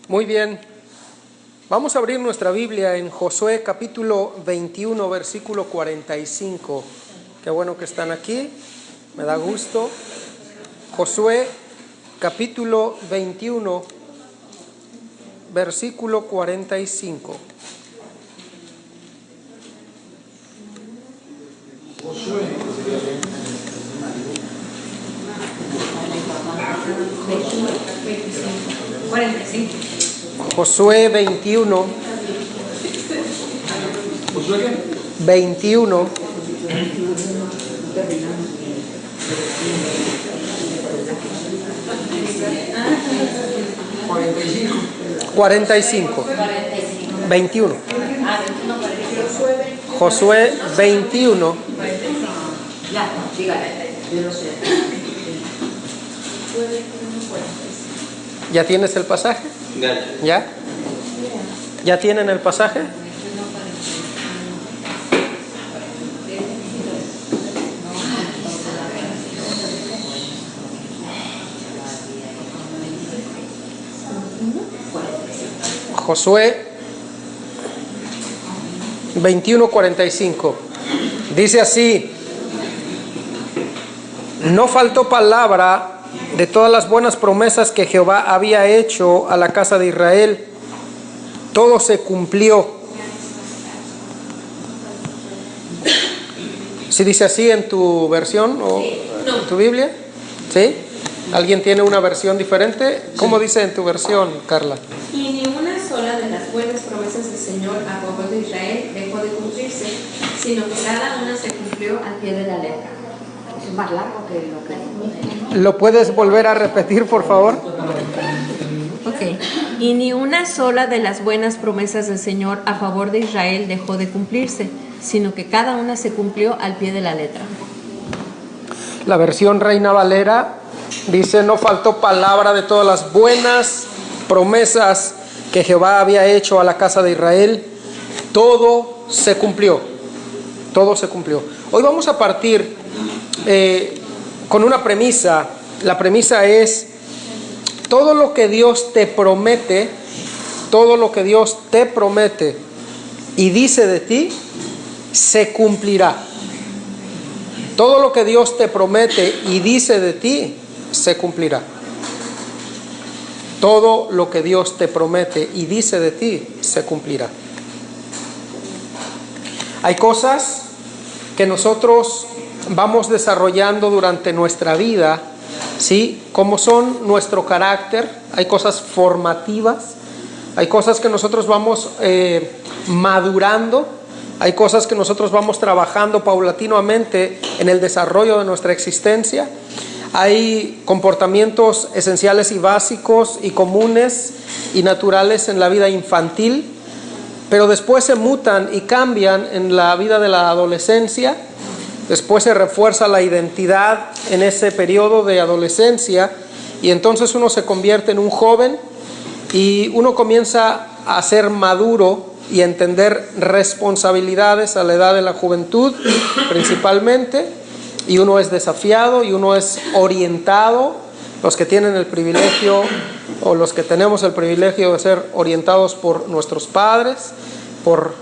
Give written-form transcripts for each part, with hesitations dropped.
Muy bien, vamos a abrir nuestra Biblia en Josué capítulo 21, versículo 45. Qué bueno que están aquí, me da gusto. Josué capítulo 21, versículo 45. Josué 45. Josué 21. ¿Josué qué? 21. 45. 21. Josué 21. ¿Ya tienes el pasaje? ¿Ya? ¿Ya tienen el pasaje? Josué 21:45. Dice así: no faltó palabra de todas las buenas promesas que Jehová había hecho a la casa de Israel. Todo se cumplió. ¿Sí dice así en tu versión o en tu Biblia? ¿Sí? ¿Alguien tiene una versión diferente? ¿Cómo dice en tu versión, Carla? Y ni una sola de las buenas promesas del Señor a favor de Israel dejó de cumplirse, sino que cada una se cumplió al pie de la letra. Es más largo que lo que... ¿Lo puedes volver a repetir, por favor? Ok. Y ni una sola de las buenas promesas del Señor a favor de Israel dejó de cumplirse, sino que cada una se cumplió al pie de la letra. La versión Reina Valera dice: no faltó palabra de todas las buenas promesas que Jehová había hecho a la casa de Israel. Todo se cumplió. Todo se cumplió. Hoy vamos a partir con una premisa. La premisa es: todo lo que Dios te promete, todo lo que Dios te promete y dice de ti, se cumplirá. Todo lo que Dios te promete y dice de ti, se cumplirá. Todo lo que Dios te promete y dice de ti, se cumplirá. Hay cosas que nosotros vamos desarrollando durante nuestra vida, ¿sí? Como son nuestro carácter. Hay cosas formativas, hay cosas que nosotros vamos madurando, hay cosas que nosotros vamos trabajando paulatinamente en el desarrollo de nuestra existencia. Hay comportamientos esenciales y básicos y comunes y naturales en la vida infantil, pero después se mutan y cambian en la vida de la adolescencia. Después se refuerza la identidad en ese periodo de adolescencia y entonces uno se convierte en un joven y uno comienza a ser maduro y a entender responsabilidades a la edad de la juventud principalmente, y uno es desafiado y uno es orientado. Los que tienen el privilegio o los que tenemos el privilegio de ser orientados por nuestros padres, por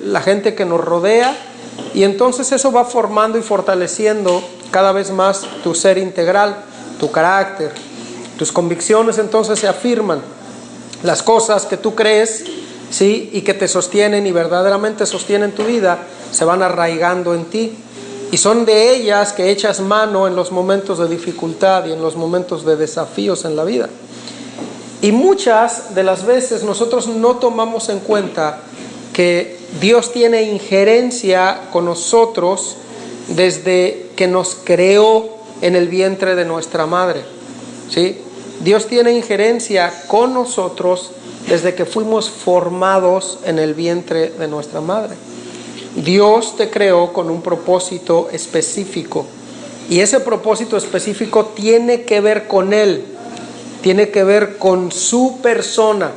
la gente que nos rodea, y entonces eso va formando y fortaleciendo cada vez más tu ser integral, tu carácter. Tus convicciones entonces se afirman. Las cosas que tú crees, ¿sí?, y que te sostienen y verdaderamente sostienen tu vida, se van arraigando en ti. Y son de ellas que echas mano en los momentos de dificultad y en los momentos de desafíos en la vida. Y muchas de las veces nosotros no tomamos en cuenta que Dios tiene injerencia con nosotros desde que nos creó en el vientre de nuestra madre, ¿sí? Dios tiene injerencia con nosotros desde que fuimos formados en el vientre de nuestra madre. Dios te creó con un propósito específico, y ese propósito específico tiene que ver con Él, tiene que ver con su persona,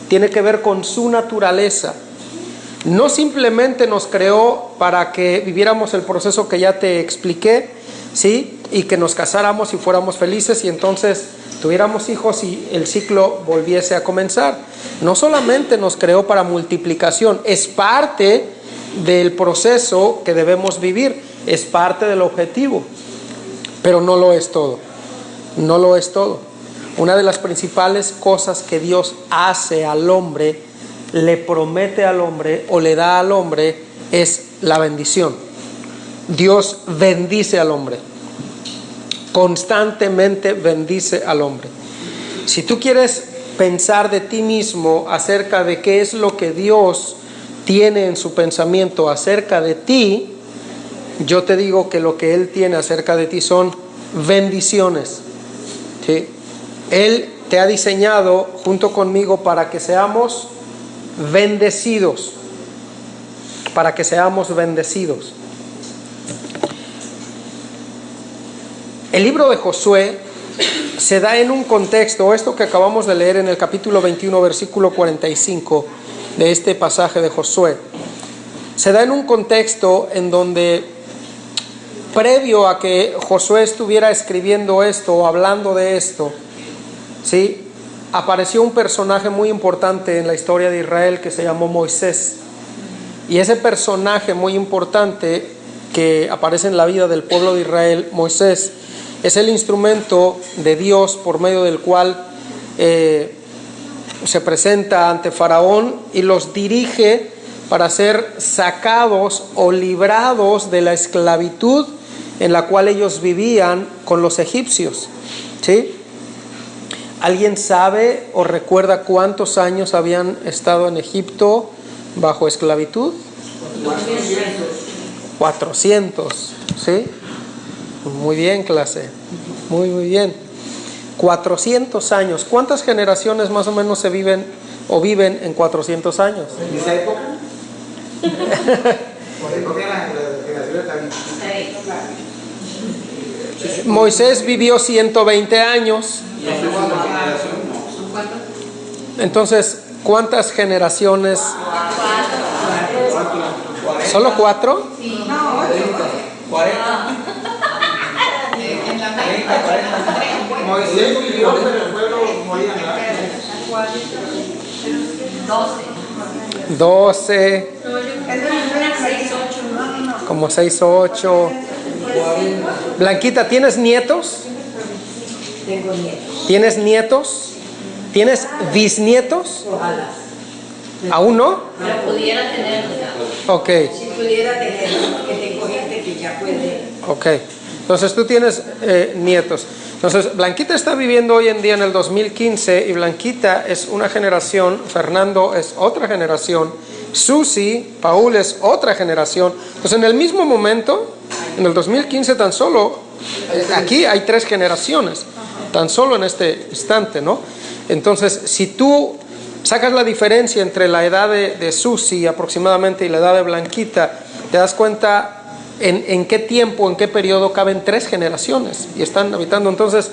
tiene que ver con su naturaleza. No simplemente nos creó para que viviéramos el proceso que ya te expliqué, ¿sí?, y que nos casáramos y fuéramos felices y entonces tuviéramos hijos y el ciclo volviese a comenzar. No solamente nos creó para multiplicación, es parte del proceso que debemos vivir, es parte del objetivo, pero no lo es todo. No lo es todo. Una de las principales cosas que Dios hace al hombre, le promete al hombre o le da al hombre, es la bendición. Dios bendice al hombre, constantemente bendice al hombre. Si tú quieres pensar de ti mismo acerca de qué es lo que Dios tiene en su pensamiento acerca de ti, yo te digo que lo que Él tiene acerca de ti son bendiciones, ¿sí? Él te ha diseñado junto conmigo para que seamos bendecidos, para que seamos bendecidos. El libro de Josué se da en un contexto, esto que acabamos de leer en el capítulo 21, versículo 45 de este pasaje de Josué, se da en un contexto en donde, previo a que Josué estuviera escribiendo esto o hablando de esto, ¿sí?, apareció un personaje muy importante en la historia de Israel que se llamó Moisés. Y ese personaje muy importante que aparece en la vida del pueblo de Israel, Moisés, es el instrumento de Dios por medio del cual se presenta ante Faraón y los dirige para ser sacados o librados de la esclavitud en la cual ellos vivían con los egipcios, ¿sí? ¿Alguien sabe o recuerda cuántos años habían estado en Egipto bajo esclavitud? 400, ¿sí? Muy bien, clase. Muy bien. 400 años. ¿Cuántas generaciones más o menos se viven o viven en 400 años? ¿En esa época? Porque las generaciones también. Moisés vivió 120 años. Entonces, ¿cuántas generaciones? ¿Solo 4? No, 40. Moisés vivió, pero el pueblo moría. 12. Como 6 o 8. Blanquita, ¿tienes nietos? Tengo nietos. ¿Tienes nietos? ¿Tienes bisnietos? Ojalá. ¿Aún no? Pero pudiera tener. Ok. Si pudiera tener, que tengo gente que ya puede. Ok. Entonces tú tienes nietos. Entonces Blanquita está viviendo hoy en día en el 2015 y Blanquita es una generación, Fernando es otra generación, Susi, Paul es otra generación. Entonces en el mismo momento, en el 2015 tan solo, aquí hay 3 generaciones, tan solo en este instante, ¿no? Entonces si tú sacas la diferencia entre la edad de Susi aproximadamente y la edad de Blanquita, te das cuenta en qué tiempo, en qué periodo caben 3 generaciones y están habitando. Entonces,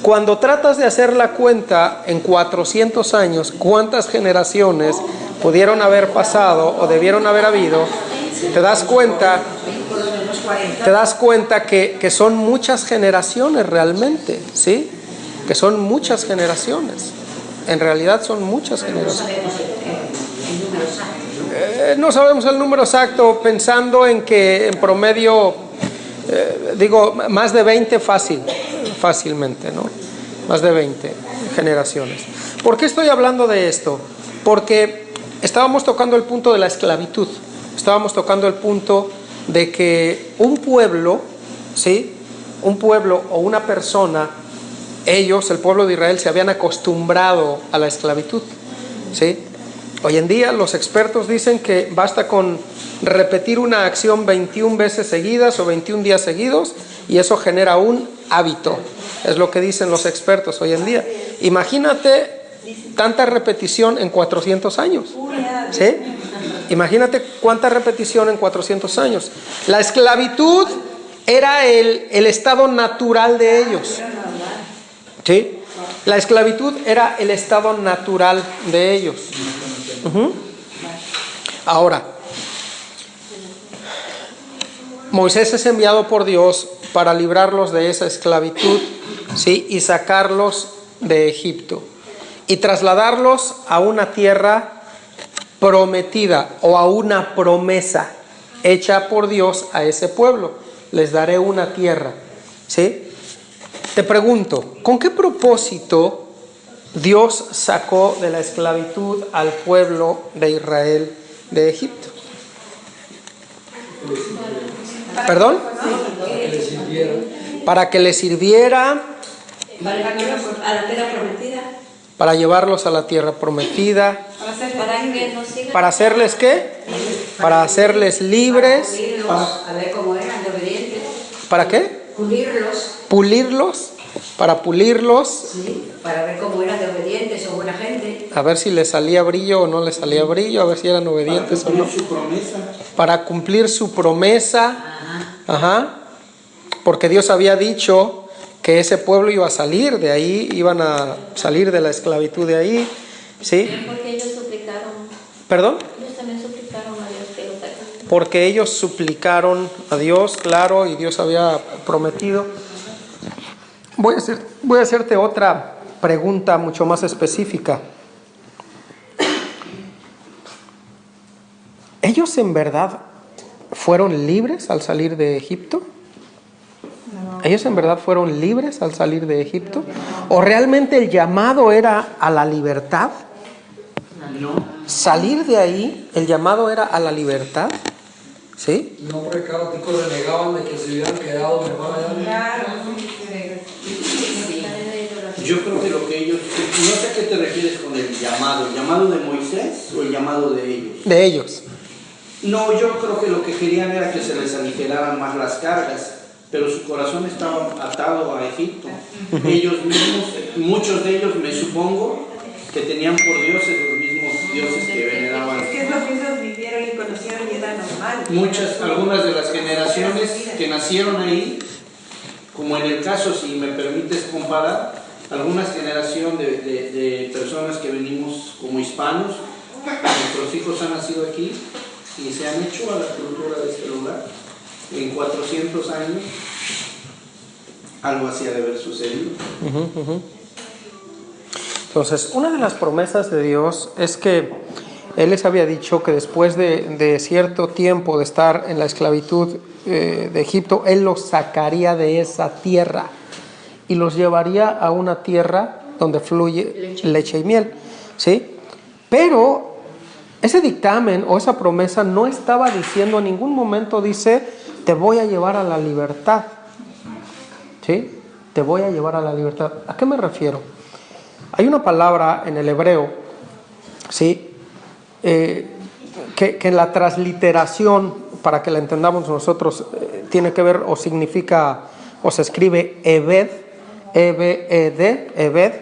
cuando tratas de hacer la cuenta en 400 años, cuántas generaciones pudieron haber pasado o debieron haber habido, te das cuenta que son muchas generaciones realmente, ¿sí? Que son muchas generaciones. En realidad son muchas generaciones. No sabemos el número exacto, pensando en que en promedio, más de 20 fácilmente, ¿no? Más de 20 generaciones. ¿Por qué estoy hablando de esto? Porque estábamos tocando el punto de la esclavitud. Estábamos tocando el punto de que un pueblo, ¿sí? Un pueblo o una persona, ellos, el pueblo de Israel, se habían acostumbrado a la esclavitud, ¿sí? Hoy en día los expertos dicen que basta con repetir una acción 21 veces seguidas o 21 días seguidos y eso genera un hábito. Es lo que dicen los expertos hoy en día. Imagínate tanta repetición en 400 años, ¿sí? Imagínate cuánta repetición en 400 años. La esclavitud era el estado natural de ellos, ¿sí? La esclavitud era el estado natural de ellos. Ahora, Moisés es enviado por Dios para librarlos de esa esclavitud, ¿sí? Y sacarlos de Egipto y trasladarlos a una tierra prometida o a una promesa hecha por Dios a ese pueblo. Les daré una tierra, ¿sí? Te pregunto, ¿con qué propósito Dios sacó de la esclavitud al pueblo de Israel de Egipto? ¿Perdón? Para que le sirviera, A la tierra prometida. para llevarlos a la tierra prometida. Para que nos sigan. ¿Para hacerles qué? Para hacerles libres. A ver cómo eran de obedientes. ¿Para qué? Pulirlos. Pulirlos. Para pulirlos. Sí, para ver cómo eran de obedientes o buena gente. A ver si les salía brillo o no les salía brillo. A ver si eran obedientes o no. Su promesa. Para cumplir su promesa. Ajá. Porque Dios había dicho que ese pueblo iba a salir de ahí. Iban a salir de la esclavitud de ahí. ¿Sí? Porque ellos suplicaron, ¿Perdón? ellos también suplicaron a Dios que los sacara. Porque ellos suplicaron a Dios, claro, y Dios había prometido. Voy a hacerte otra pregunta mucho más específica. ¿Ellos en verdad fueron libres al salir de Egipto? ¿Ellos en verdad fueron libres al salir de Egipto? ¿O realmente el llamado era a la libertad? Salir de ahí, el llamado era a la libertad. ¿Sí? No, porque cada tico renegaban de que se hubieran quedado mejor allá. Yo creo que lo que ellos, no sé a qué te refieres con el llamado de Moisés o el llamado de ellos. De ellos. No, yo creo que lo que querían era que se les aligeraran más las cargas, pero su corazón estaba atado a Egipto. Ellos mismos, muchos de ellos me supongo que tenían por dioses los mismos dioses que veneraban. Es que es lo que ellos vivieron y conocieron y era normal. Algunas de las generaciones que nacieron ahí, como en el caso, si me permites comparar, algunas generaciones de personas que venimos como hispanos, nuestros hijos han nacido aquí y se han hecho a la cultura de este lugar. En 400 años, algo así ha de haber sucedido. Entonces, una de las promesas de Dios es que Él les había dicho que después de cierto tiempo de estar en la esclavitud de Egipto, Él los sacaría de esa tierra y los llevaría a una tierra donde fluye leche y miel, ¿sí? Pero ese dictamen o esa promesa no estaba diciendo en ningún momento, dice, te voy a llevar a la libertad, ¿sí? Te voy a llevar a la libertad. ¿A qué me refiero? Hay una palabra en el hebreo, ¿sí? Que en la transliteración, para que la entendamos nosotros, tiene que ver o significa o se escribe Eved, E-B-E-D, Eved.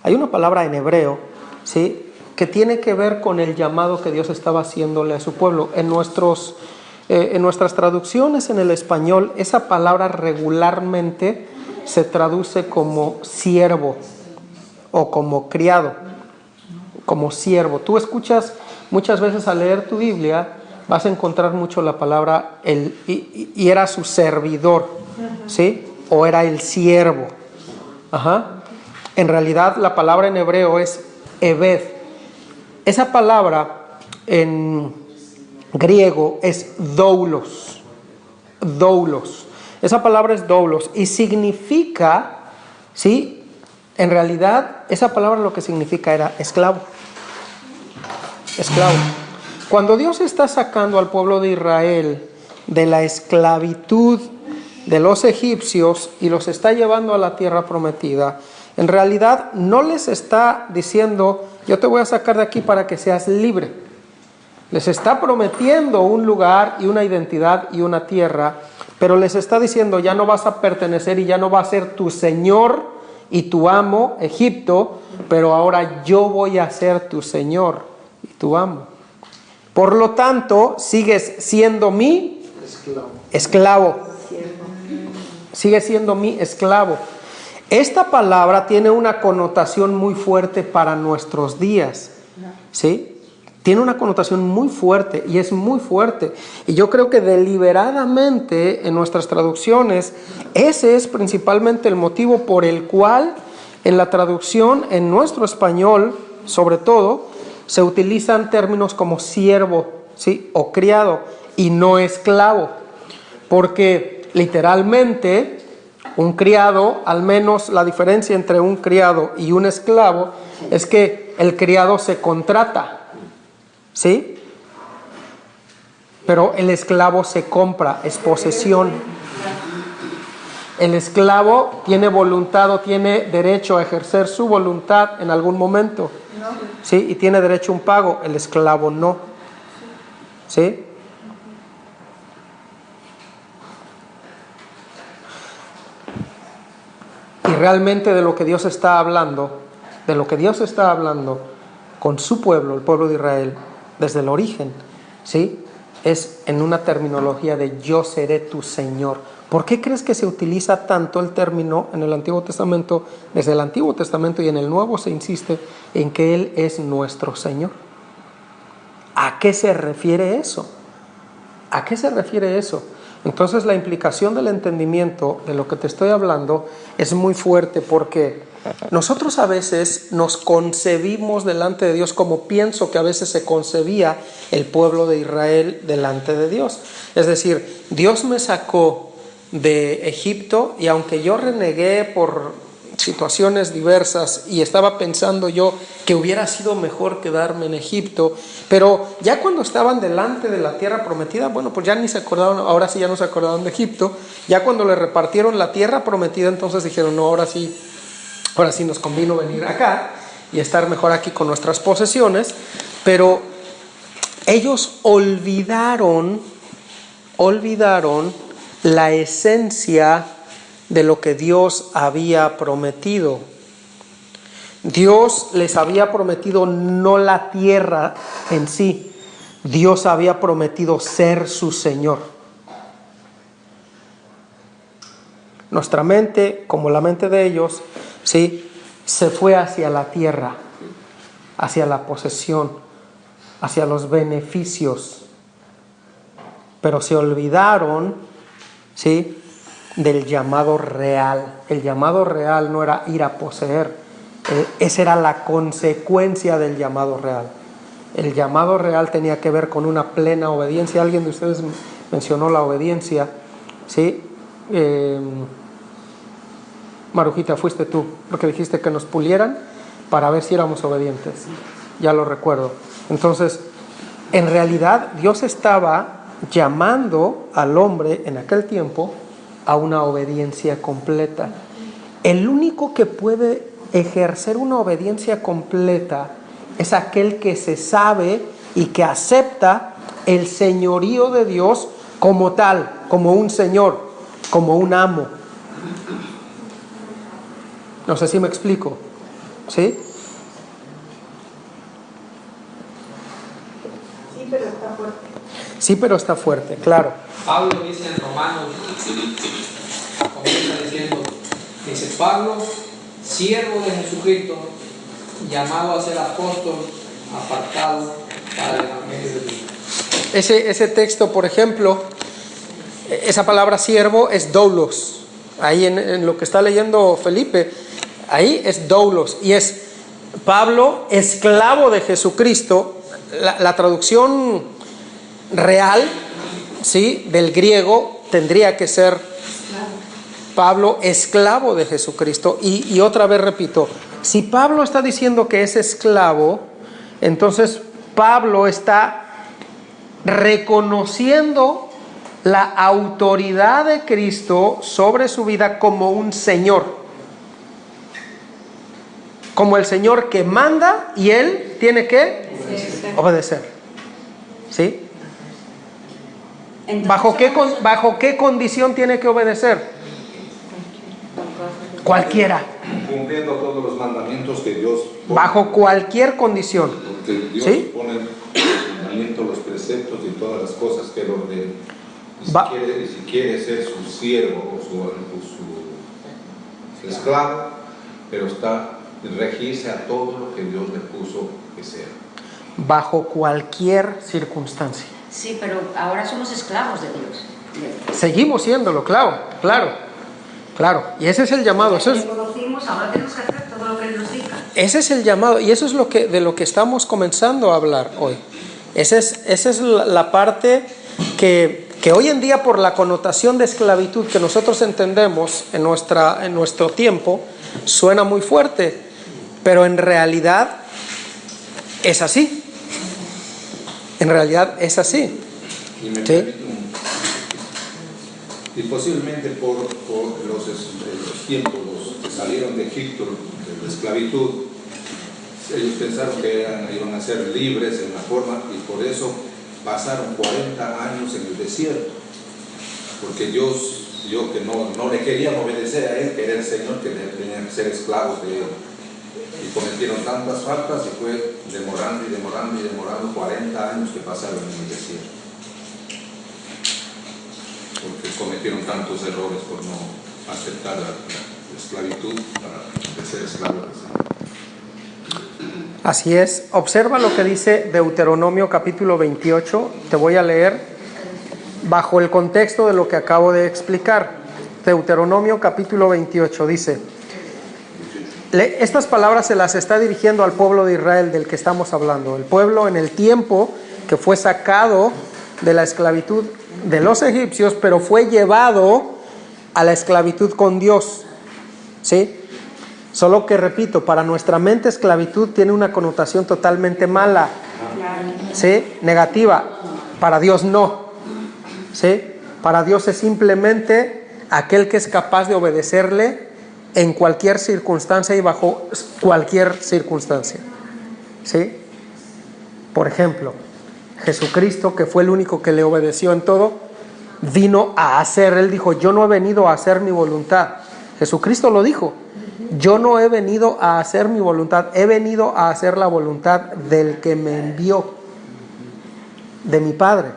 Hay una palabra en hebreo, ¿sí? Que tiene que ver con el llamado que Dios estaba haciéndole a su pueblo. En nuestras traducciones en el español, esa palabra regularmente se traduce como siervo o como criado, como siervo. Tú escuchas muchas veces al leer tu Biblia, vas a encontrar mucho la palabra y era su servidor, ¿sí? O era el siervo. Ajá. En realidad la palabra en hebreo es Eved. Esa palabra en griego es doulos. Doulos. Esa palabra es doulos y significa, ¿sí? En realidad, esa palabra lo que significa era esclavo. Esclavo. Cuando Dios está sacando al pueblo de Israel de la esclavitud de los egipcios y los está llevando a la tierra prometida, en realidad no les está diciendo, yo te voy a sacar de aquí para que seas libre. Les está prometiendo un lugar y una identidad y una tierra, pero les está diciendo, ya no vas a pertenecer y ya no va a ser tu Señor y tu amo, Egipto, pero ahora yo voy a ser tu Señor y tu amo. Por lo tanto, sigues siendo mi esclavo. Sigue siendo mi esclavo. Esta palabra tiene una connotación muy fuerte para nuestros días, ¿sí? tiene una connotación muy fuerte y es muy fuerte. Y yo creo que deliberadamente en nuestras traducciones, ese es principalmente el motivo por el cual en la traducción, en nuestro español, sobre todo, se utilizan términos como siervo, ¿sí?, o criado, y no esclavo. Porque literalmente un criado, al menos la diferencia entre un criado y un esclavo, es que el criado se contrata, ¿sí? Pero el esclavo se compra, es posesión. El esclavo tiene voluntad o tiene derecho a ejercer su voluntad en algún momento, ¿sí? Y tiene derecho a un pago, el esclavo no, ¿sí? Y realmente de lo que Dios está hablando, con su pueblo, el pueblo de Israel, desde el origen, ¿sí?, es en una terminología de yo seré tu Señor. ¿Por qué crees que se utiliza tanto el término en el Antiguo Testamento? Desde el Antiguo Testamento y en el Nuevo se insiste en que Él es nuestro Señor. ¿A qué se refiere eso? ¿A qué se refiere eso? Entonces la implicación del entendimiento de lo que te estoy hablando es muy fuerte, porque nosotros a veces nos concebimos delante de Dios como pienso que a veces se concebía el pueblo de Israel delante de Dios. Es decir, Dios me sacó de Egipto y aunque yo renegué por situaciones diversas y estaba pensando yo que hubiera sido mejor quedarme en Egipto, pero ya cuando estaban delante de la tierra prometida, bueno, pues ya ni se acordaron, ahora sí ya no se acordaron de Egipto. Ya cuando le repartieron la tierra prometida, entonces dijeron, no, ahora sí nos convino venir acá y estar mejor aquí con nuestras posesiones. Pero ellos olvidaron la esencia de lo que Dios había prometido. Dios les había prometido no la tierra en sí, Dios había prometido ser su Señor. Nuestra mente, como la mente de ellos, ¿sí?, se fue hacia la tierra, hacia la posesión, hacia los beneficios, pero se olvidaron, ¿sí?, del llamado real. El llamado real no era ir a poseer, esa era la consecuencia del llamado real. El llamado real tenía que ver con una plena obediencia. Alguien de ustedes mencionó la obediencia, ¿sí? Marujita, fuiste tú, porque dijiste que nos pulieran para ver si éramos obedientes. Ya lo recuerdo. Entonces, en realidad, Dios estaba llamando al hombre en aquel tiempo a una obediencia completa. El único que puede ejercer una obediencia completa es aquel que se sabe y que acepta el señorío de Dios como tal, como un señor, como un amo. No sé si me explico, ¿sí? Sí, pero está fuerte, claro. Pablo dice en Romanos, comienza diciendo, dice Pablo, siervo de Jesucristo, llamado a ser apóstol, apartado para el evangelio de Dios. Ese texto, por ejemplo, esa palabra siervo es doulos. Ahí en lo que está leyendo Felipe, ahí es doulos. Y es Pablo, esclavo de Jesucristo. La traducción real, ¿sí?, del griego tendría que ser Pablo, esclavo de Jesucristo. Y otra vez repito, si Pablo está diciendo que es esclavo, entonces Pablo está reconociendo la autoridad de Cristo sobre su vida como un Señor, como el Señor que manda y él tiene que obedecer, ¿sí? ¿Bajo qué condición tiene que obedecer? Cualquiera. Cumpliendo todos los mandamientos que Dios pone. Bajo cualquier condición. Porque Dios, ¿sí?, pone los mandamientos, los preceptos y todas las cosas que Él ordena. Y si quiere ser su siervo o su esclavo, pero regirse a todo lo que Dios le puso que sea. bajo cualquier circunstancia. Sí, pero ahora somos esclavos de Dios. Seguimos siéndolo, claro. Y ese es el llamado. Eso es, conocimos, ahora tenemos que hacer todo lo que Él nos diga. Ese es el llamado, y eso es de lo que estamos comenzando a hablar hoy. Esa es la parte que hoy en día, por la connotación de esclavitud que nosotros entendemos en nuestro tiempo, suena muy fuerte, pero en realidad es así. En realidad es así. Y me ¿Sí? permite y posiblemente por los tiempos, los que salieron de Egipto, de la esclavitud, ellos pensaron que iban a ser libres en la forma, y por eso pasaron 40 años en el desierto, porque Dios que no le querían obedecer a Él, que era el Señor, que tenían que ser esclavos de Él, y cometieron tantas faltas, y fue demorando 40 años que pasaron en el desierto, porque cometieron tantos errores por no aceptar la esclavitud para ser esclavos del Señor. Así es. Observa lo que dice Deuteronomio capítulo 28. Te voy a leer bajo el contexto de lo que acabo de explicar. Deuteronomio capítulo 28 dice: estas palabras se las está dirigiendo al pueblo de Israel del que estamos hablando. El pueblo en el tiempo que fue sacado de la esclavitud de los egipcios, pero fue llevado a la esclavitud con Dios. ¿Sí? Solo que, repito, para nuestra mente esclavitud tiene una connotación totalmente mala, ¿sí? Negativa. Para Dios no, ¿sí? Para Dios es simplemente aquel que es capaz de obedecerle en cualquier circunstancia y bajo cualquier circunstancia, ¿sí? Por ejemplo, Jesucristo, que fue el único que le obedeció en todo, vino a hacer, Él dijo: yo no he venido a hacer mi voluntad. Jesucristo lo dijo: yo no he venido a hacer mi voluntad, he venido a hacer la voluntad del que me envió, de mi Padre.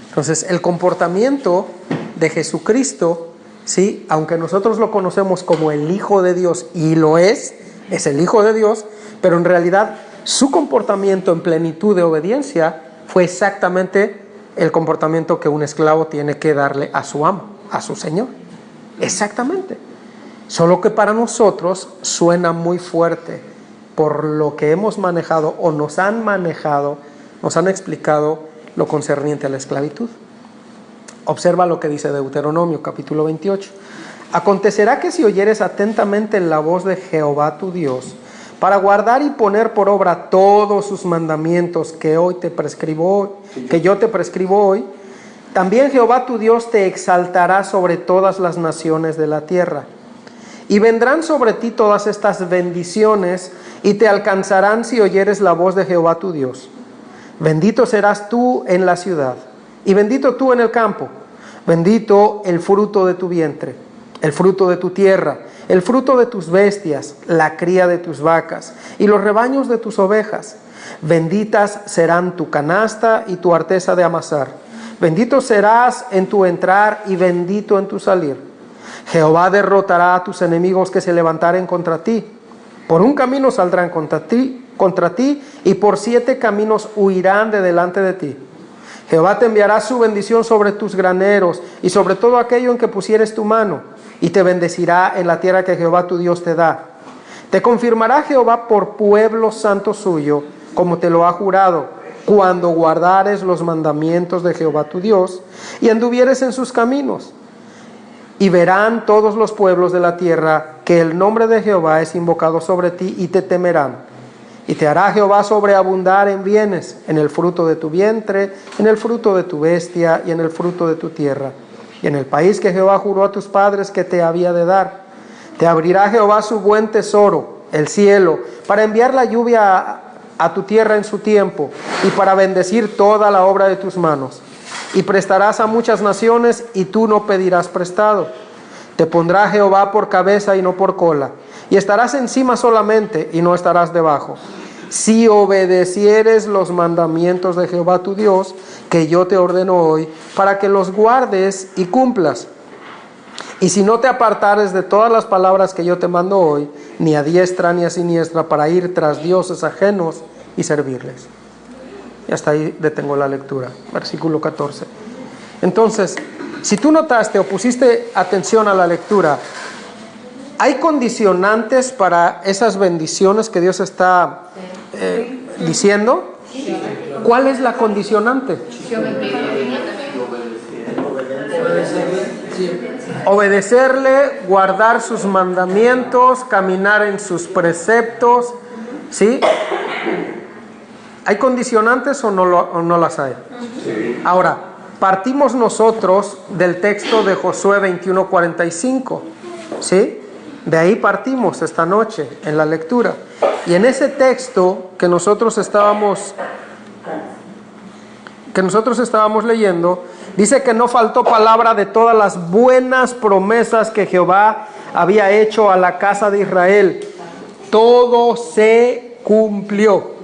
Entonces, el comportamiento de Jesucristo, ¿sí? Aunque nosotros lo conocemos como el Hijo de Dios, y lo es el Hijo de Dios, pero en realidad su comportamiento en plenitud de obediencia fue exactamente el comportamiento que un esclavo tiene que darle a su amo, a su Señor. Exactamente. Solo que para nosotros suena muy fuerte por lo que hemos manejado o nos han manejado, nos han explicado lo concerniente a la esclavitud. Observa lo que dice Deuteronomio capítulo 28. Acontecerá que si oyeres atentamente la voz de Jehová tu Dios, para guardar y poner por obra todos sus mandamientos que yo te prescribo hoy, también Jehová tu Dios te exaltará sobre todas las naciones de la tierra. Y vendrán sobre ti todas estas bendiciones y te alcanzarán si oyeres la voz de Jehová tu Dios. Bendito serás tú en la ciudad y bendito tú en el campo. Bendito el fruto de tu vientre, el fruto de tu tierra, el fruto de tus bestias, la cría de tus vacas y los rebaños de tus ovejas. Benditas serán tu canasta y tu arteza de amasar. Bendito serás en tu entrar y bendito en tu salir. Jehová derrotará a tus enemigos que se levantaren contra ti. Por un camino saldrán contra ti y por 7 caminos huirán de delante de ti. Jehová te enviará su bendición sobre tus graneros y sobre todo aquello en que pusieres tu mano, y te bendecirá en la tierra que Jehová tu Dios te da. Te confirmará Jehová por pueblo santo suyo, como te lo ha jurado, cuando guardares los mandamientos de Jehová tu Dios y anduvieres en sus caminos. Y verán todos los pueblos de la tierra que el nombre de Jehová es invocado sobre ti y te temerán. Y te hará Jehová sobreabundar en bienes, en el fruto de tu vientre, en el fruto de tu bestia y en el fruto de tu tierra. Y en el país que Jehová juró a tus padres que te había de dar. Te abrirá Jehová su buen tesoro, el cielo, para enviar la lluvia a tu tierra en su tiempo y para bendecir toda la obra de tus manos. Y prestarás a muchas naciones y tú no pedirás prestado. Te pondrá Jehová por cabeza y no por cola, y estarás encima solamente y no estarás debajo. Si obedecieres los mandamientos de Jehová tu Dios, que yo te ordeno hoy, para que los guardes y cumplas. Y si no te apartares de todas las palabras que yo te mando hoy, ni a diestra ni a siniestra, para ir tras dioses ajenos y servirles. Y hasta ahí detengo la lectura, versículo 14. Entonces, si tú notaste o pusiste atención a la lectura, ¿hay condicionantes para esas bendiciones que Dios está diciendo? ¿Cuál es la condicionante? Obedecerle, guardar sus mandamientos, caminar en sus preceptos, ¿sí? ¿Hay condicionantes o no las hay? Ahora, partimos nosotros del texto de Josué 21:45, ¿sí? De ahí partimos esta noche en la lectura. Y en ese texto que nosotros estábamos leyendo, dice que no faltó palabra de todas las buenas promesas que Jehová había hecho a la casa de Israel. Todo se cumplió.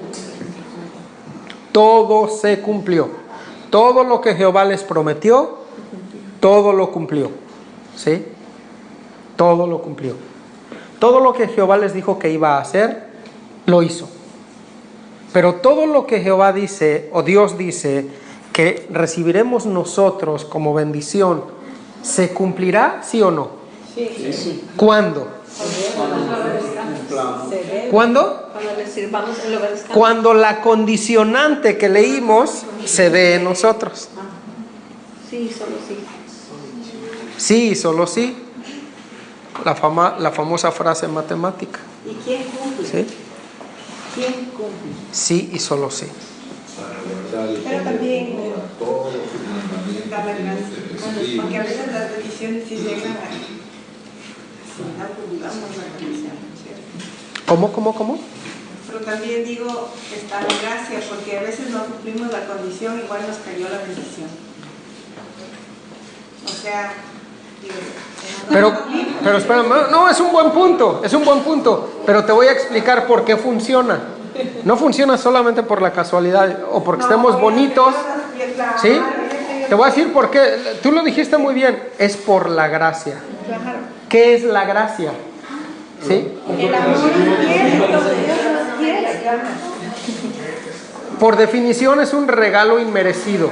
Todo se cumplió. Todo lo que Jehová les prometió, todo lo cumplió. ¿Sí? Todo lo cumplió. Todo lo que Jehová les dijo que iba a hacer, lo hizo. Pero todo lo que Jehová dice, o Dios dice, que recibiremos nosotros como bendición, ¿se cumplirá, sí o no? Sí. ¿Cuándo? ¿Cuándo? Cuando le sirvamos, lo obedezcamos. Cuando la condicionante que leímos se dé en nosotros. Sí, solo sí. Sí, solo sí. La famosa frase matemática. ¿Y quién cumple? ¿Sí? ¿Quién cumple? Sí y solo sí. Pero también todos los da verdad, mandamientos, porque a veces las bendiciones sí llegan a no cumplamos la condición, ¿cierto? ¿Cómo? Pero también digo, está la gracia, porque a veces no cumplimos la condición, igual nos cayó la bendición. O sea, digo, Pero espérame, no, es un buen punto, pero te voy a explicar por qué funciona. No funciona solamente por la casualidad o porque estemos bonitos, ¿sí? Te voy a decir por qué, tú lo dijiste muy bien, es por la gracia. ¿Qué es la gracia? ¿Sí? el amor infinito, Dios nos quiere. Por definición es un regalo inmerecido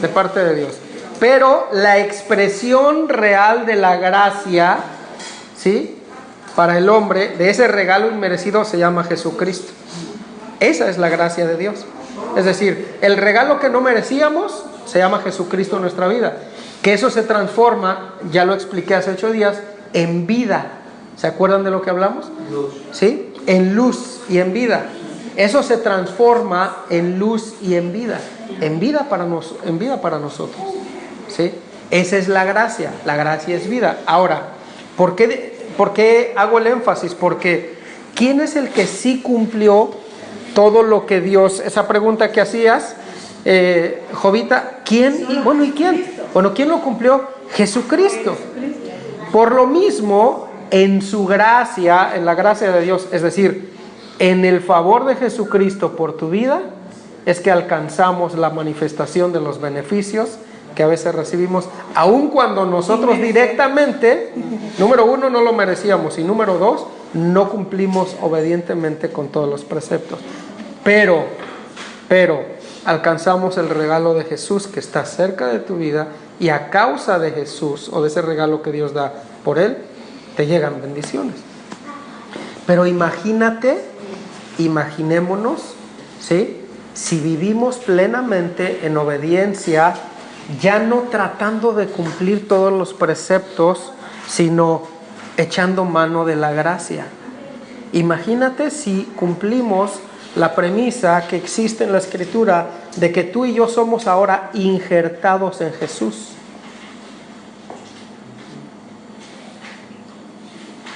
de parte de Dios. Pero la expresión real de la gracia, ¿sí? Para el hombre, de ese regalo inmerecido se llama Jesucristo. Esa es la gracia de Dios. Es decir, el regalo que no merecíamos se llama Jesucristo en nuestra vida. Que eso se transforma, ya lo expliqué hace 8 días, en vida. ¿Se acuerdan de lo que hablamos? Luz. ¿Sí? En luz y en vida. Eso se transforma en luz y en vida. En vida para nosotros. ¿Sí? Esa es la gracia. La gracia es vida. Ahora, ¿por qué hago el énfasis? Porque ¿quién es el que sí cumplió todo lo que Dios, esa pregunta que hacías, Jovita, ¿quién? ¿Y quién? Bueno, ¿quién lo cumplió? Jesucristo. Por lo mismo, en su gracia, en la gracia de Dios, es decir, en el favor de Jesucristo por tu vida, es que alcanzamos la manifestación de los beneficios que a veces recibimos, aun cuando nosotros directamente, número 1, no lo merecíamos, y número 2, no cumplimos obedientemente con todos los preceptos. Pero alcanzamos el regalo de Jesús que está cerca de tu vida, y a causa de Jesús o de ese regalo que Dios da por Él, te llegan bendiciones. Pero imaginémonos, ¿sí? Si vivimos plenamente en obediencia, ya no tratando de cumplir todos los preceptos, sino echando mano de la gracia. Imagínate si cumplimos la premisa que existe en la Escritura de que tú y yo somos ahora injertados en Jesús.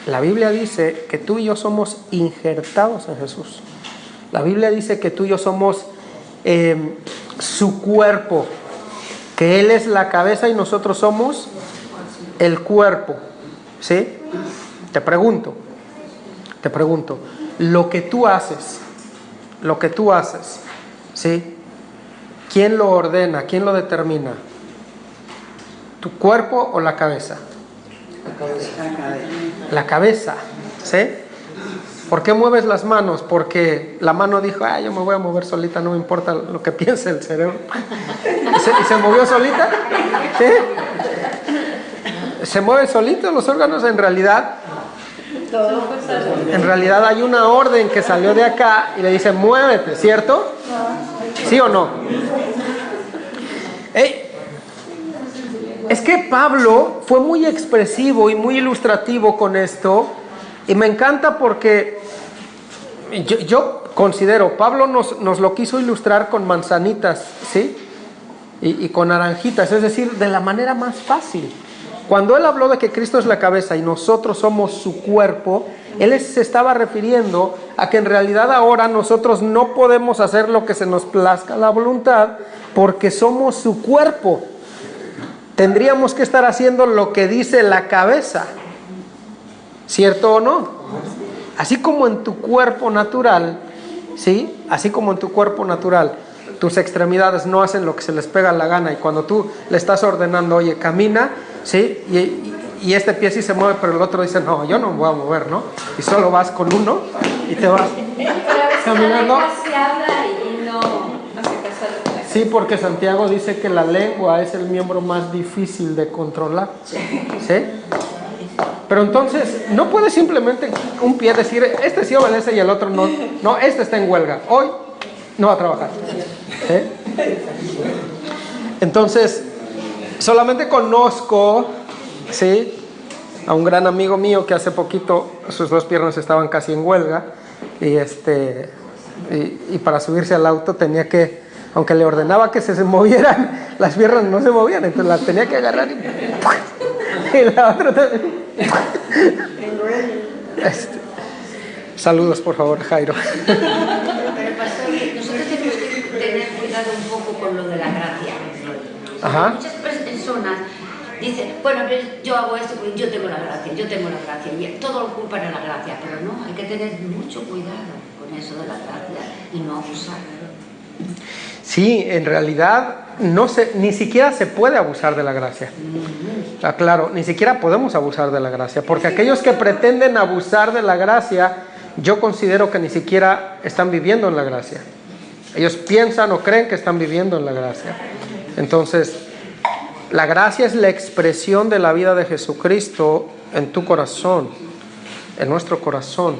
La Biblia dice que tú y yo somos injertados en Jesús. La Biblia dice que tú y yo somos su cuerpo, que Él es la cabeza y nosotros somos el cuerpo. ¿Sí? Te pregunto, lo que tú haces, ¿sí? ¿Quién lo ordena? ¿Quién lo determina? ¿Tu cuerpo o la cabeza? La cabeza, ¿sí? ¿Por qué mueves las manos? Porque la mano dijo, yo me voy a mover solita, no me importa lo que piense el cerebro. ¿Y se movió solita? ¿Sí? ¿Se mueven solitos los órganos? En realidad hay una orden que salió de acá y le dice, muévete, ¿cierto? ¿Sí o no? Es que Pablo fue muy expresivo y muy ilustrativo con esto, y me encanta porque yo considero, Pablo nos lo quiso ilustrar con manzanitas, ¿sí? Y con naranjitas, es decir, de la manera más fácil. Cuando él habló de que Cristo es la cabeza y nosotros somos su cuerpo, él se estaba refiriendo a que en realidad ahora nosotros no podemos hacer lo que se nos plazca la voluntad porque somos su cuerpo. Tendríamos que estar haciendo lo que dice la cabeza, ¿cierto o no? Así como en tu cuerpo natural, ¿sí? Así como en tu cuerpo natural, tus extremidades no hacen lo que se les pega la gana, y cuando tú le estás ordenando, oye, camina, ¿sí? Y este pie sí se mueve, pero el otro dice, no, yo no me voy a mover, ¿no? Y solo vas con uno y te vas caminando. Sí, porque Santiago dice que la lengua es el miembro más difícil de controlar, ¿sí? Pero entonces, no puedes simplemente un pie decir, este sí obedece y el otro no. No, este está en huelga, hoy no va a trabajar, ¿sí? Entonces, solamente conozco, ¿sí?, a un gran amigo mío que hace poquito sus dos piernas estaban casi en huelga, y para subirse al auto tenía que, aunque le ordenaba que se movieran, las piernas no se movían, entonces las tenía que agarrar y la otra también. Saludos, por favor, Jairo. Pero pastor, nosotros tenemos que tener cuidado un poco con lo de la gracia. Ajá. Muchas personas dicen, bueno, yo hago esto porque yo tengo la gracia, y todo lo culpan a la gracia, pero no, hay que tener mucho cuidado con eso de la gracia y no abusar. Sí, en realidad ni siquiera se puede abusar de la gracia. Claro, ni siquiera podemos abusar de la gracia, porque aquellos que pretenden abusar de la gracia, yo considero que ni siquiera están viviendo en la gracia. Ellos piensan o creen que están viviendo en la gracia. Entonces, la gracia es la expresión de la vida de Jesucristo en tu corazón, en nuestro corazón.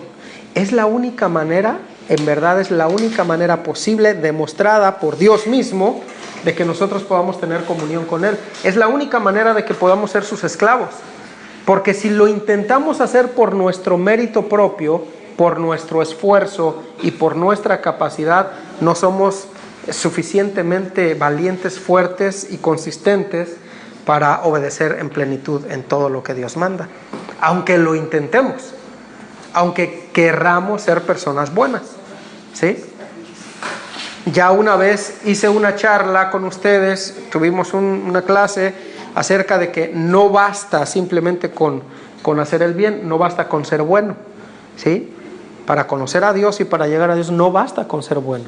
Es la única manera, en verdad es la única manera posible, demostrada por Dios mismo, de que nosotros podamos tener comunión con Él. Es la única manera de que podamos ser sus esclavos. Porque si lo intentamos hacer por nuestro mérito propio, por nuestro esfuerzo y por nuestra capacidad, no somos suficientemente valientes, fuertes y consistentes para obedecer en plenitud en todo lo que Dios manda. Aunque lo intentemos, aunque querramos ser personas buenas, ¿sí? Ya una vez hice una charla con ustedes, tuvimos una clase acerca de que no basta simplemente con hacer el bien, no basta con ser bueno, ¿sí? Para conocer a Dios y para llegar a Dios no basta con ser bueno.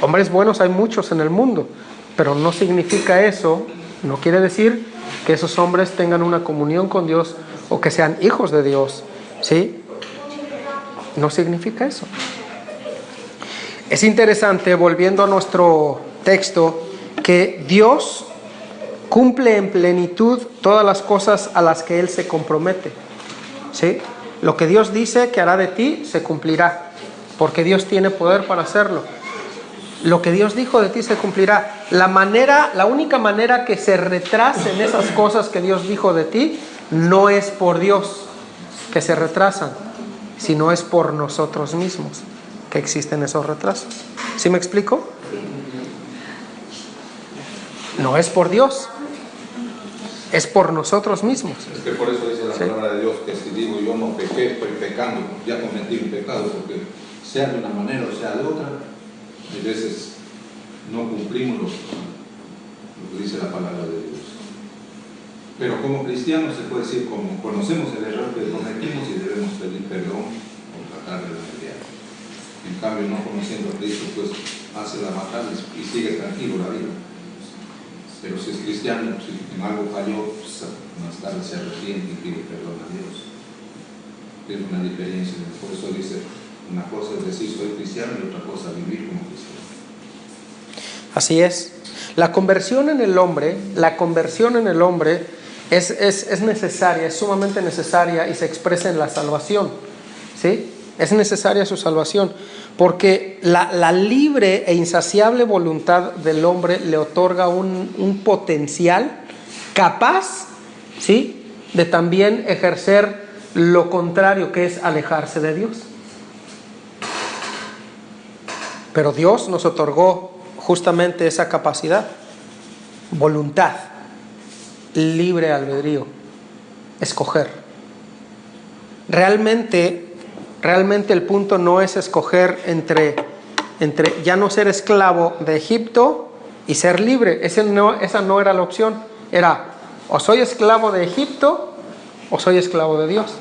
Hombres buenos hay muchos en el mundo, pero no significa eso, no quiere decir que esos hombres tengan una comunión con Dios o que sean hijos de Dios, ¿sí? No significa eso. Es interesante, volviendo a nuestro texto, que Dios cumple en plenitud todas las cosas a las que Él se compromete, ¿sí? Lo que Dios dice que hará de ti se cumplirá, porque Dios tiene poder para hacerlo. Lo que Dios dijo de ti se cumplirá. La única manera que se retrasen esas cosas que Dios dijo de ti no es por Dios que se retrasan, sino es por nosotros mismos que existen esos retrasos. ¿Sí me explico? No es por Dios, es por nosotros mismos. Es que por eso dice la palabra de Dios que si digo yo no pequé, estoy pecando, ya cometí un pecado, porque sea de una manera o sea de otra, a veces no cumplimos lo que dice la palabra de Dios. Pero como cristianos se puede decir, como conocemos el error que cometimos y debemos pedir perdón o tratar de remediar. En cambio, no conociendo a Cristo, pues hace la matar y sigue tranquilo la vida. Pero si es cristiano, si en algo falló, pues más tarde se arrepiente y pide perdón a Dios. Es una diferencia. Por eso dice, Una cosa es decir soy cristiano y otra cosa vivir como cristiano. Así es. La conversión en el hombre es necesaria, es sumamente necesaria y se expresa en la salvación. ¿Sí? Es necesaria su salvación, porque la libre e insaciable voluntad del hombre le otorga un potencial capaz, ¿sí?, de también ejercer lo contrario, que es alejarse de Dios. Pero Dios nos otorgó justamente esa capacidad, voluntad, libre albedrío, escoger. Realmente el punto no es escoger entre ya no ser esclavo de Egipto y ser libre. Esa no era la opción. Era o soy esclavo de Egipto o soy esclavo de Dios.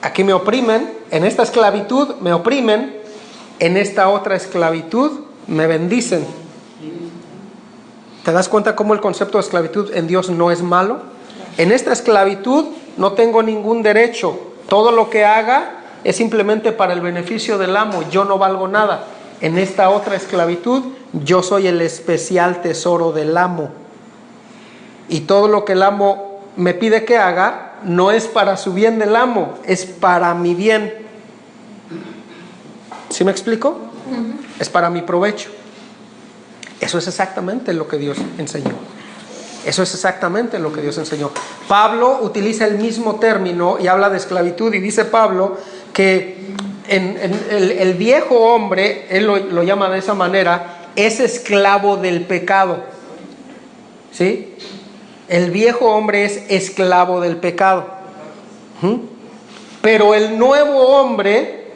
Aquí me oprimen, en esta esclavitud me oprimen, en esta otra esclavitud me bendicen. ¿Te das cuenta cómo el concepto de esclavitud en Dios no es malo? En esta esclavitud no tengo ningún derecho. Todo lo que haga es simplemente para el beneficio del amo. Yo no valgo nada. En esta otra esclavitud, yo soy el especial tesoro del amo. Y todo lo que el amo me pide que haga, no es para su bien del amo, es para mi bien. ¿Sí me explico? Es para mi provecho. Eso es exactamente lo que Dios enseñó. Eso es exactamente lo que Dios enseñó. Pablo utiliza el mismo término y habla de esclavitud, y dice Pablo que el viejo hombre, él lo llama de esa manera, es esclavo del pecado. ¿Sí? El viejo hombre es esclavo del pecado. Pero el nuevo hombre,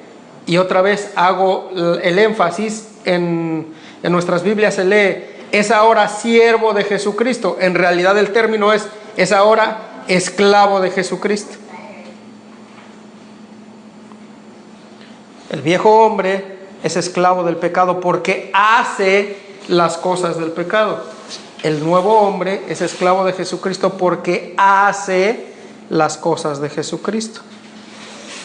y otra vez hago el énfasis, en nuestras Biblias se lee, es ahora siervo de Jesucristo. En realidad el término es ahora esclavo de Jesucristo. El viejo hombre es esclavo del pecado porque hace las cosas del pecado. El nuevo hombre es esclavo de Jesucristo porque hace las cosas de Jesucristo.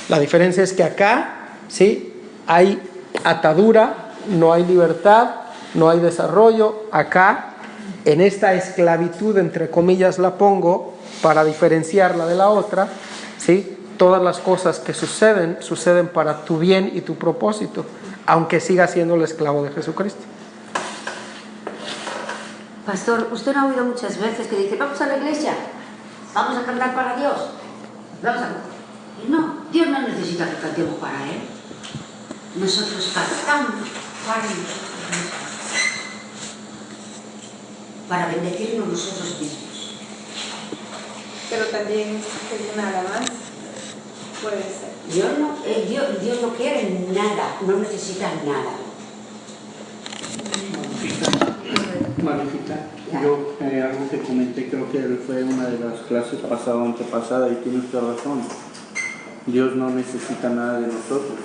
La diferencia es que acá, ¿sí?, hay atadura, no hay libertad, no hay desarrollo. Acá, en esta esclavitud, entre comillas la pongo para diferenciarla de la otra, ¿sí?, todas las cosas que suceden para tu bien y tu propósito, aunque siga siendo el esclavo de Jesucristo. Pastor, usted no ha oído muchas veces que dice, vamos a la iglesia, vamos a cantar para Dios, No, Dios no necesita que cantemos para Él. Nosotros cantamos para nosotros mismos, para bendecirnos nosotros mismos. Pero también nada más puede ser. Dios no quiere nada, no necesita nada. Marujita, yo algo que comenté, creo que fue una de las clases pasada o antepasada, y tiene usted razón. Dios no necesita nada de nosotros,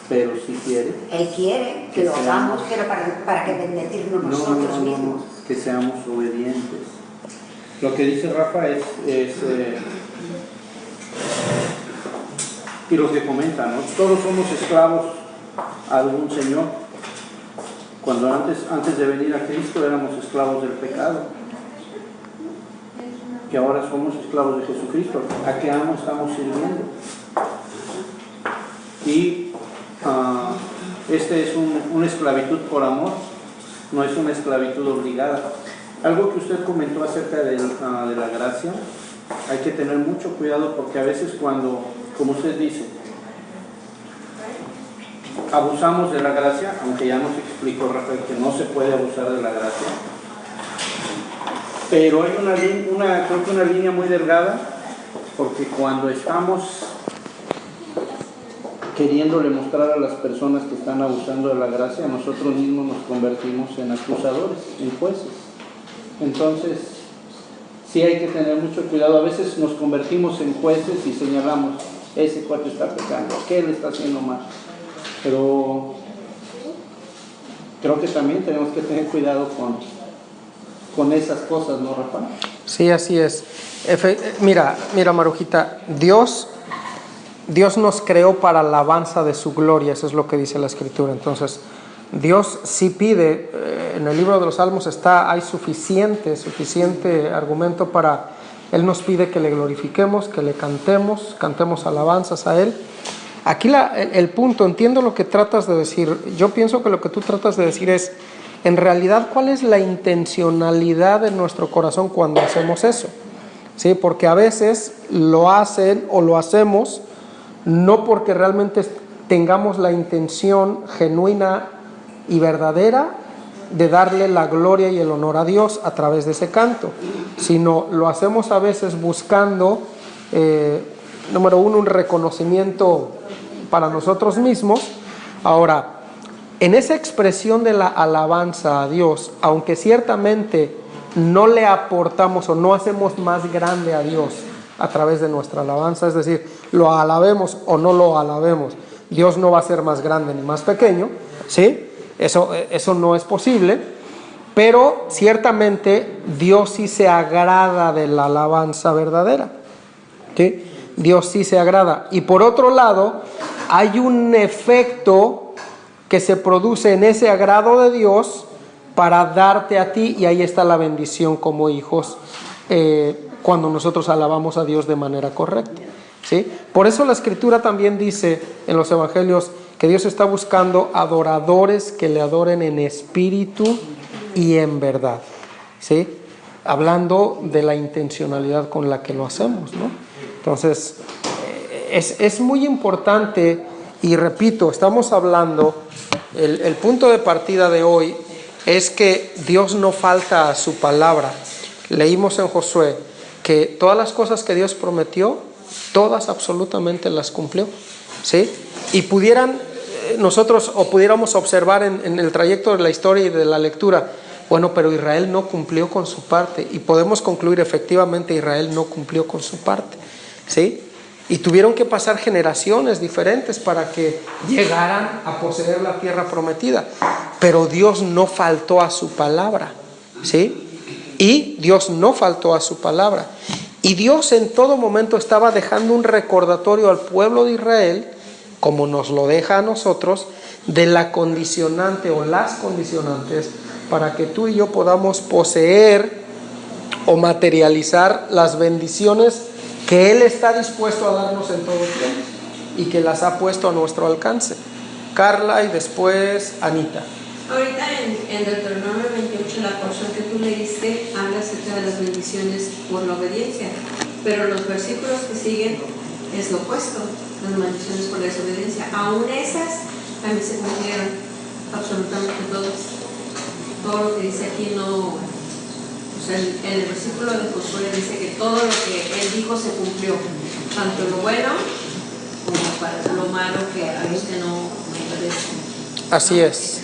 pero sí quiere. Él quiere que lo hagamos, pero para que bendecirnos nosotros mismos. Que seamos obedientes. Lo que dice Rafa es y lo que comenta, ¿no? Todos somos esclavos a algún Señor. Cuando antes de venir a Cristo éramos esclavos del pecado, que ahora somos esclavos de Jesucristo. ¿A qué amo estamos sirviendo? Y este es una esclavitud por amor, no es una esclavitud obligada. Algo que usted comentó acerca de la gracia, hay que tener mucho cuidado, porque a veces cuando, como usted dice, abusamos de la gracia, aunque ya nos explicó Rafael que no se puede abusar de la gracia, pero hay creo que una línea muy delgada, porque cuando estamos queriéndole mostrar a las personas que están abusando de la gracia, nosotros mismos nos convertimos en acusadores, en jueces. Entonces, sí hay que tener mucho cuidado. A veces nos convertimos en jueces y señalamos, ese cuate está pecando, ¿qué él está haciendo mal? Pero creo que también tenemos que tener cuidado con esas cosas, ¿no, Rafa? Sí, así es. Mira, Marujita, Dios Dios nos creó para alabanza de su gloria, eso es lo que dice la Escritura. Entonces, Dios sí pide, en el libro de los Salmos hay suficiente argumento para, Él nos pide que le glorifiquemos, que le cantemos alabanzas a Él. Aquí el punto, entiendo lo que tratas de decir. Yo pienso que lo que tú tratas de decir es, en realidad, ¿cuál es la intencionalidad de nuestro corazón cuando hacemos eso? ¿Sí? Porque a veces lo hacen o lo hacemos no porque realmente tengamos la intención genuina y verdadera de darle la gloria y el honor a Dios a través de ese canto, sino lo hacemos a veces buscando, número uno, un reconocimiento para nosotros mismos. Ahora, en esa expresión de la alabanza a Dios, aunque ciertamente no le aportamos o no hacemos más grande a Dios a través de nuestra alabanza, es decir, lo alabemos o no lo alabemos, Dios no va a ser más grande ni más pequeño, ¿sí? Eso no es posible, pero ciertamente Dios sí se agrada de la alabanza verdadera, ¿sí? Dios sí se agrada. Y por otro lado, hay un efecto que se produce en ese agrado de Dios para darte a ti, y ahí está la bendición como hijos, cuando nosotros alabamos a Dios de manera correcta, ¿sí? Por eso la Escritura también dice en los Evangelios que Dios está buscando adoradores que le adoren en espíritu y en verdad, ¿sí? Hablando de la intencionalidad con la que lo hacemos, ¿no? Entonces, es muy importante, y repito, estamos hablando, el punto de partida de hoy es que Dios no falta a su palabra. Leímos en Josué que todas las cosas que Dios prometió, todas absolutamente las cumplió, ¿sí? Y pudiéramos observar en el trayecto de la historia y de la lectura, bueno, pero Israel no cumplió con su parte, y podemos concluir efectivamente Israel no cumplió con su parte, ¿sí? Y tuvieron que pasar generaciones diferentes para que llegaran a poseer la tierra prometida, pero Dios no faltó a su palabra, ¿sí? Y Dios no faltó a su palabra, y Dios en todo momento estaba dejando un recordatorio al pueblo de Israel, como nos lo deja a nosotros, de la condicionante o las condicionantes para que tú y yo podamos poseer o materializar las bendiciones que Él está dispuesto a darnos en todo tiempo y que las ha puesto a nuestro alcance. Carla y después Anita. Ahorita en Deuteronomio 28, la porción que tú leíste habla acerca de las bendiciones por la obediencia, pero los versículos que siguen es lo opuesto, las maldiciones por la desobediencia. Aún esas también se cumplieron, absolutamente todas. Todo lo que dice aquí no... O sea, en el versículo de Josué dice que todo lo que Él dijo se cumplió, tanto lo bueno como para lo malo que a veces no obedece. Así es.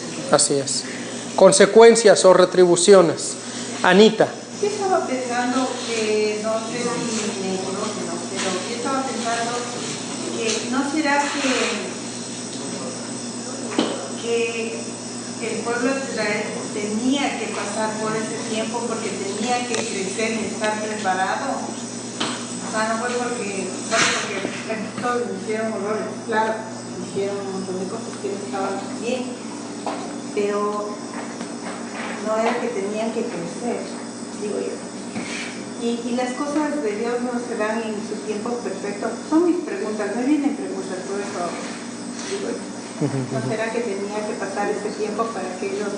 Consecuencias o retribuciones. Anita. Yo estaba pensando que, no sé si me conocen, ¿no? Pero yo estaba pensando que no será que el pueblo de Israel tenía que pasar por ese tiempo porque tenía que crecer y estar preparado. O sea, no fue porque todos hicieron horrores, claro, hicieron un montón de cosas que no estaban bien, pero no era que tenían que crecer, digo yo. Y las cosas de Dios no se dan en su tiempo perfecto. Son mis preguntas, me vienen preguntas, por eso digo yo. ¿No será que tenía que pasar ese tiempo para que ellos,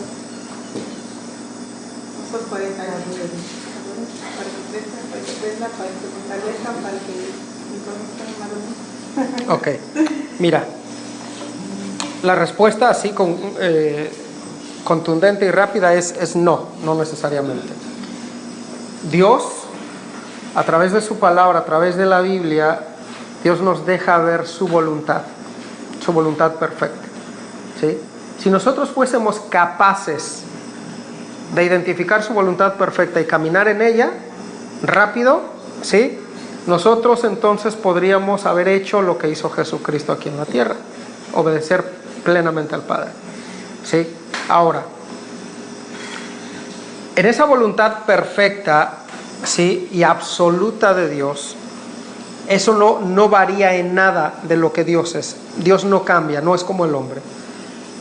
esos 40 años, para que crezcan, para que se fortalezcan, para que conozcan más? Ok, mira, la respuesta así contundente y rápida es no necesariamente. Dios, a través de su palabra, a través de la Biblia, Dios nos deja ver su voluntad perfecta, ¿sí? Si nosotros fuésemos capaces de identificar su voluntad perfecta y caminar en ella rápido, ¿sí? Nosotros entonces podríamos haber hecho lo que hizo Jesucristo aquí en la tierra, obedecer plenamente al Padre, ¿sí? Ahora, en esa voluntad perfecta, ¿sí?, y absoluta de Dios, eso no varía en nada de lo que Dios es. Dios no cambia, no es como el hombre.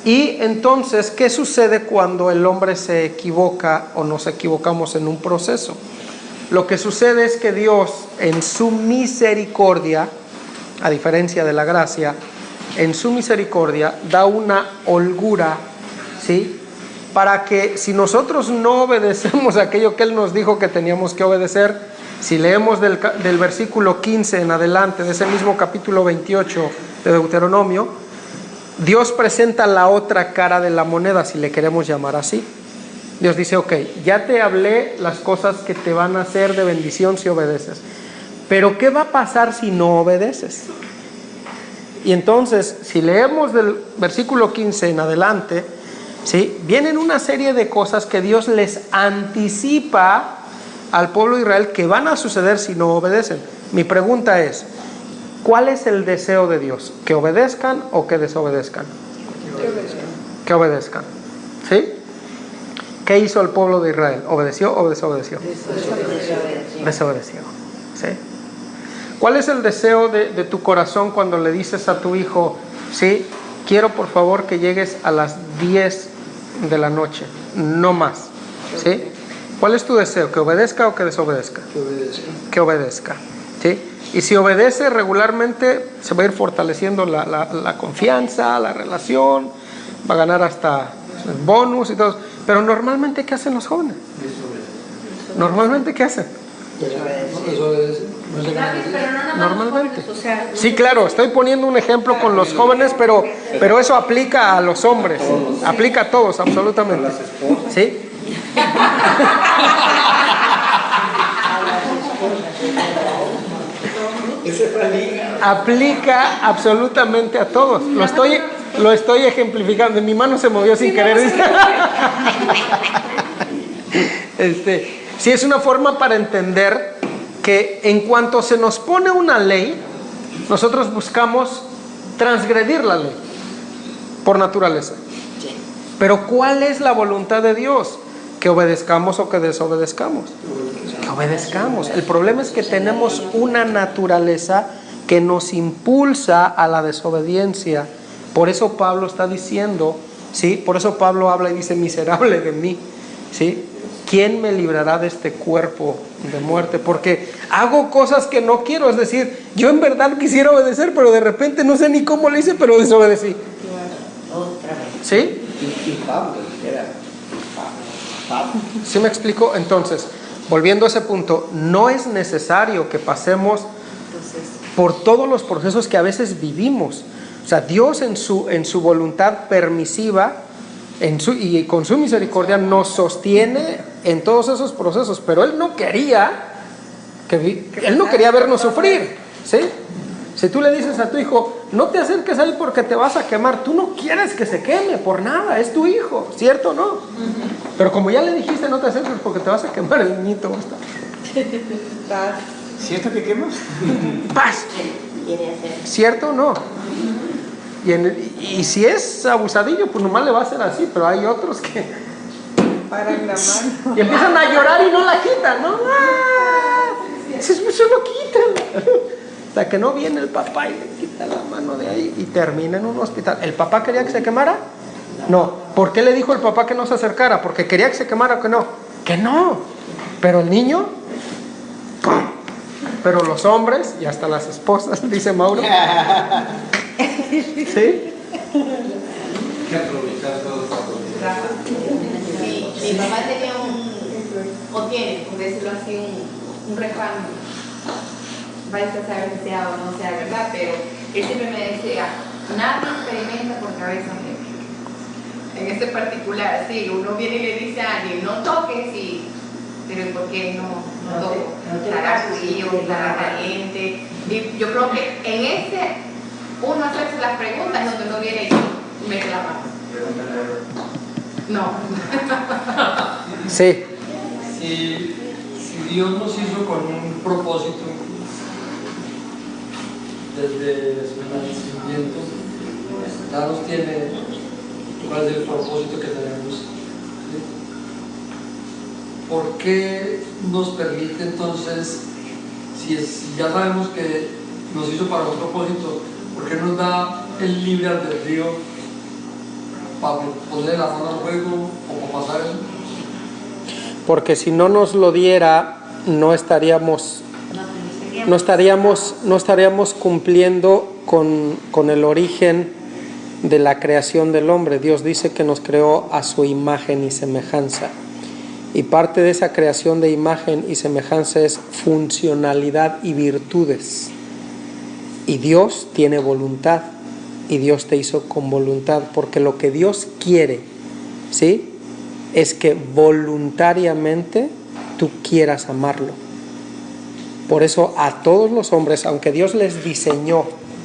Y entonces, ¿qué sucede cuando el hombre se equivoca o nos equivocamos en un proceso? Lo que sucede es que Dios, en su misericordia, a diferencia de la gracia, en su misericordia da una holgura, ¿sí? Para que si nosotros no obedecemos aquello que Él nos dijo que teníamos que obedecer, si leemos del versículo 15 en adelante de ese mismo capítulo 28 de Deuteronomio, Dios presenta la otra cara de la moneda, si le queremos llamar así. Dios dice, ok, ya te hablé las cosas que te van a hacer de bendición si obedeces, pero ¿qué va a pasar si no obedeces? Y entonces, si leemos del versículo 15 en adelante, ¿sí? Vienen una serie de cosas que Dios les anticipa al pueblo de Israel que van a suceder si no obedecen. Mi pregunta es, ¿cuál es el deseo de Dios? ¿Que obedezcan o que desobedezcan? Que obedezcan. ¿Sí? ¿Qué hizo el pueblo de Israel? ¿Obedeció o desobedeció? Desobedeció. ¿Sí? ¿Cuál es el deseo de tu corazón cuando le dices a tu hijo, sí, quiero por favor que llegues a las 10 de la noche, no más? ¿Sí? ¿Cuál es tu deseo? ¿Que obedezca o que desobedezca? Que obedezca. Que obedezca. ¿Sí? Y si obedece regularmente, se va a ir fortaleciendo la confianza, la relación, va a ganar hasta bonus y todo. Pero normalmente, ¿qué hacen los jóvenes? Normalmente, ¿qué hacen? Normalmente. Sí, claro, estoy poniendo un ejemplo con los jóvenes, pero eso aplica a los hombres, aplica a todos, absolutamente. ¿Sí? Aplica absolutamente a todos. Lo estoy ejemplificando. Mi mano se movió sin querer. Sí, es una forma para entender que en cuanto se nos pone una ley, nosotros buscamos transgredir la ley por naturaleza. Pero ¿cuál es la voluntad de Dios? ¿Que obedezcamos o que desobedezcamos? Que obedezcamos. El problema es que tenemos una naturaleza que nos impulsa a la desobediencia. Por eso Pablo está diciendo, ¿sí? Por eso Pablo habla y dice, miserable de mí, ¿sí? ¿Quién me librará de este cuerpo de muerte? Porque hago cosas que no quiero. Es decir, yo en verdad quisiera obedecer, pero de repente no sé ni cómo lo hice, pero desobedecí. ¿Sí? Y Pablo era Pablo. ¿Sí me explico? Entonces, volviendo a ese punto, no es necesario que pasemos por todos los procesos que a veces vivimos. O sea, Dios en su voluntad permisiva y con su misericordia nos sostiene en todos esos procesos, pero Él no quería vernos sufrir, ¿sí? Si tú le dices a tu hijo, no te acerques ahí porque te vas a quemar, tú no quieres que se queme por nada, es tu hijo, ¿cierto o no? Pero como ya le dijiste, no te acerques porque te vas a quemar, el niñito va a estar. ¿Cierto que quemas? ¡Paz! ¿Cierto o no? Y si es abusadillo, pues nomás le va a hacer así, pero hay otros que paran la mano y empiezan a llorar y no la quitan, ¿no? Solo quitan. Hasta que no viene el papá y le quita la mano de ahí y termina en un hospital. ¿El papá quería que se quemara? No. ¿Por qué le dijo el papá que no se acercara? ¿Porque quería que se quemara o que no? Que no. Pero el niño, ¡pum! Pero los hombres y hasta las esposas, dice Mauro. ¿Sí? Mi mamá tenía o tiene, por decirlo así, un refrán, vaya a saber si sea o no sea verdad, pero él siempre me decía, nadie experimenta por cabeza ajena. En este particular, sí, uno viene y le dice a alguien, no toques, pero ¿por qué no toco? Estará frío, estará caliente. Y yo creo que en ese, uno hacerse las preguntas es donde uno viene y mete la mano. No. Sí. Si Dios nos hizo con un propósito desde su nacimiento, ya nos tiene cuál es el propósito que tenemos. ¿Sí? ¿Por qué nos permite entonces, si ya sabemos que nos hizo para un propósito, ¿por qué nos da el libre albedrío para poner la mano al fuego o para pasar eso? Porque si no nos lo diera, no estaríamos cumpliendo con el origen de la creación del hombre. Dios dice que nos creó a su imagen y semejanza. Y parte de esa creación de imagen y semejanza es funcionalidad y virtudes. Y Dios tiene voluntad. Y Dios te hizo con voluntad. Porque lo que Dios quiere, ¿sí?, es que voluntariamente tú quieras amarlo. Por eso a todos los hombres, aunque Dios les diseñó,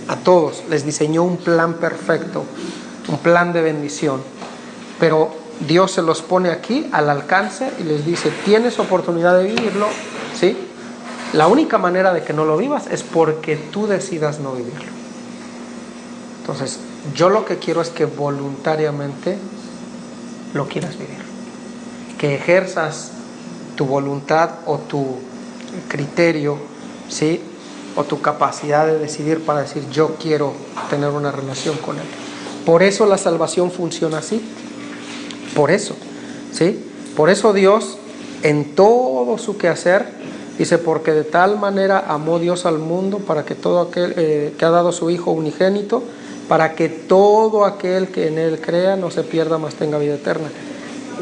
a todos les diseñó un plan perfecto, un plan de bendición, pero Dios se los pone aquí al alcance y les dice, tienes oportunidad de vivirlo, ¿sí? La única manera de que no lo vivas es porque tú decidas no vivirlo. Entonces, yo lo que quiero es que voluntariamente lo quieras vivir, que ejerzas tu voluntad o tu criterio, ¿sí?, o tu capacidad de decidir para decir yo quiero tener una relación con Él. Por eso la salvación funciona así. Por eso, ¿sí? Por eso Dios en todo su quehacer dice, porque de tal manera amó Dios al mundo para que todo aquel que ha dado su Hijo unigénito, para que todo aquel que en Él crea no se pierda, mas tenga vida eterna.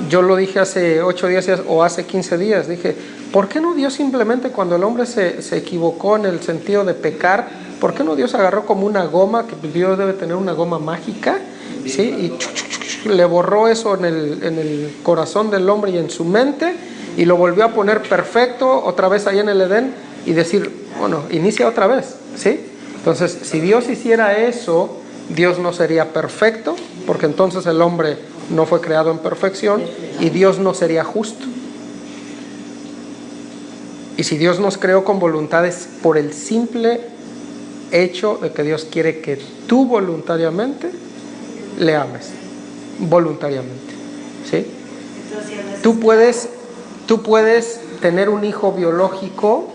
Yo lo dije hace 8 días o hace 15 días, dije, ¿por qué no Dios simplemente cuando el hombre se equivocó en el sentido de pecar, ¿por qué no Dios agarró como una goma, que Dios debe tener una goma mágica, ¿sí?, y le borró eso en el corazón del hombre y en su mente, y lo volvió a poner perfecto otra vez ahí en el Edén, y decir, bueno, inicia otra vez, ¿sí? Entonces, si Dios hiciera eso, Dios no sería perfecto, porque entonces el hombre no fue creado en perfección, y Dios no sería justo. Y si Dios nos creó con voluntad, es por el simple hecho de que Dios quiere que tú voluntariamente le ames, voluntariamente, ¿sí? Tú puedes tener un hijo biológico,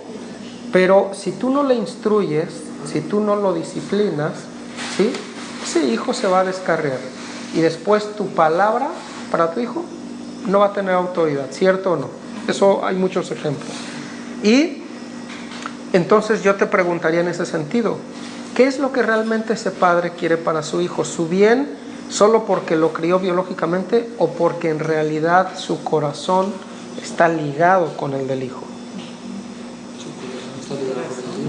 pero si tú no le instruyes, si tú no lo disciplinas, ¿sí?, ese hijo se va a descarriar. Y después tu palabra para tu hijo no va a tener autoridad, ¿cierto o no? Eso hay muchos ejemplos. Y entonces yo te preguntaría en ese sentido, ¿qué es lo que realmente ese padre quiere para su hijo? ¿Su bien solo porque lo crió biológicamente o porque en realidad su corazón está ligado con el del hijo?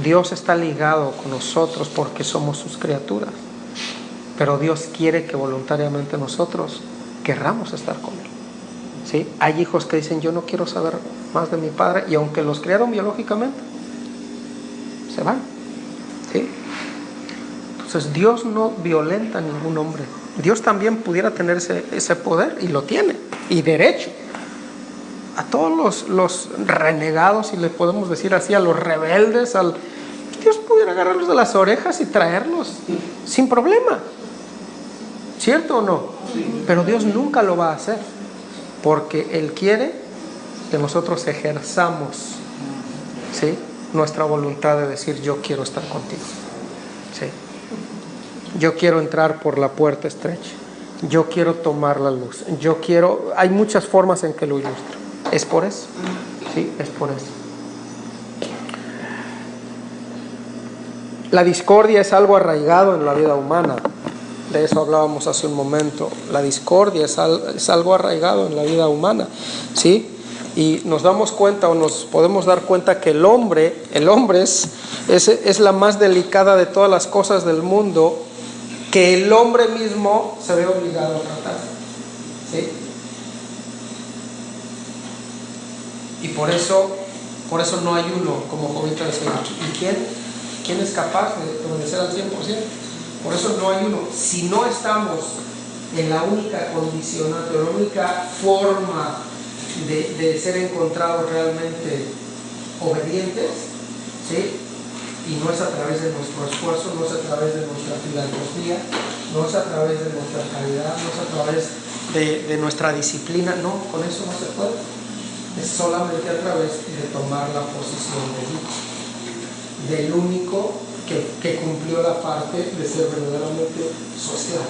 Dios está ligado con nosotros porque somos sus criaturas. Pero Dios quiere que voluntariamente nosotros querramos estar con Él, ¿sí? Hay hijos que dicen, yo no quiero saber más de mi padre, y aunque los criaron biológicamente, se van, ¿sí? Entonces Dios no violenta a ningún hombre. Dios también pudiera tener ese poder, y lo tiene, y derecho. A todos los renegados, si le podemos decir así, a los rebeldes, Dios pudiera agarrarlos de las orejas y traerlos sin problema. ¿Cierto o no? Sí. Pero Dios nunca lo va a hacer, porque Él quiere que nosotros ejerzamos, ¿sí?, nuestra voluntad de decir yo quiero estar contigo, ¿sí? Yo quiero entrar por la puerta estrecha, yo quiero tomar la luz, yo quiero... Hay muchas formas en que lo ilustra. Es por eso, ¿sí? Es por eso. La discordia es algo arraigado en la vida humana. De eso hablábamos hace un momento. La discordia es algo arraigado en la vida humana, ¿sí? Y nos damos cuenta, o nos podemos dar cuenta, que el hombre es la más delicada de todas las cosas del mundo, que el hombre mismo se ve obligado a tratar, ¿sí? Y por eso no hay uno, como Jovita decía. ¿Y quién es capaz de obedecer al 100%? Por eso no hay uno. Si no estamos en la única condicionante, la única forma de ser encontrados realmente obedientes, ¿sí? Y no es a través de nuestro esfuerzo, no es a través de nuestra filantropía, no es a través de nuestra caridad, no es a través de nuestra disciplina, no, con eso no se puede. Es solamente a través de tomar la posición del único que cumplió la parte de ser verdaderamente su esclavo.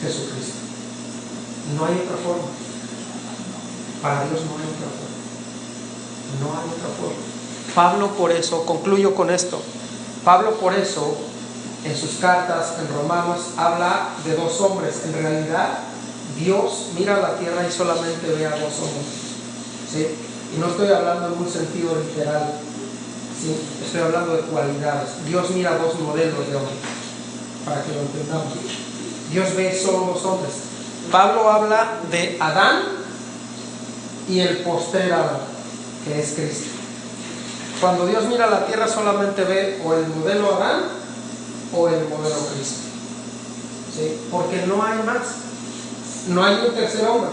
Jesucristo. No hay otra forma. Para Dios no hay otra forma. No hay otra forma. Pablo por eso, concluyo con esto, Pablo por eso en sus cartas en Romanos habla de dos hombres. En realidad Dios mira a la tierra y solamente ve a dos hombres, ¿sí? Y no estoy hablando en un sentido literal, ¿sí? Estoy hablando de cualidades. Dios mira dos modelos de hombres, para que lo entendamos. Dios ve solo dos hombres. Pablo habla de Adán y el postrer Adán, que es Cristo. Cuando Dios mira a la tierra solamente ve o el modelo Adán o el modelo Cristo, ¿sí? Porque no hay más, no hay un tercer hombre.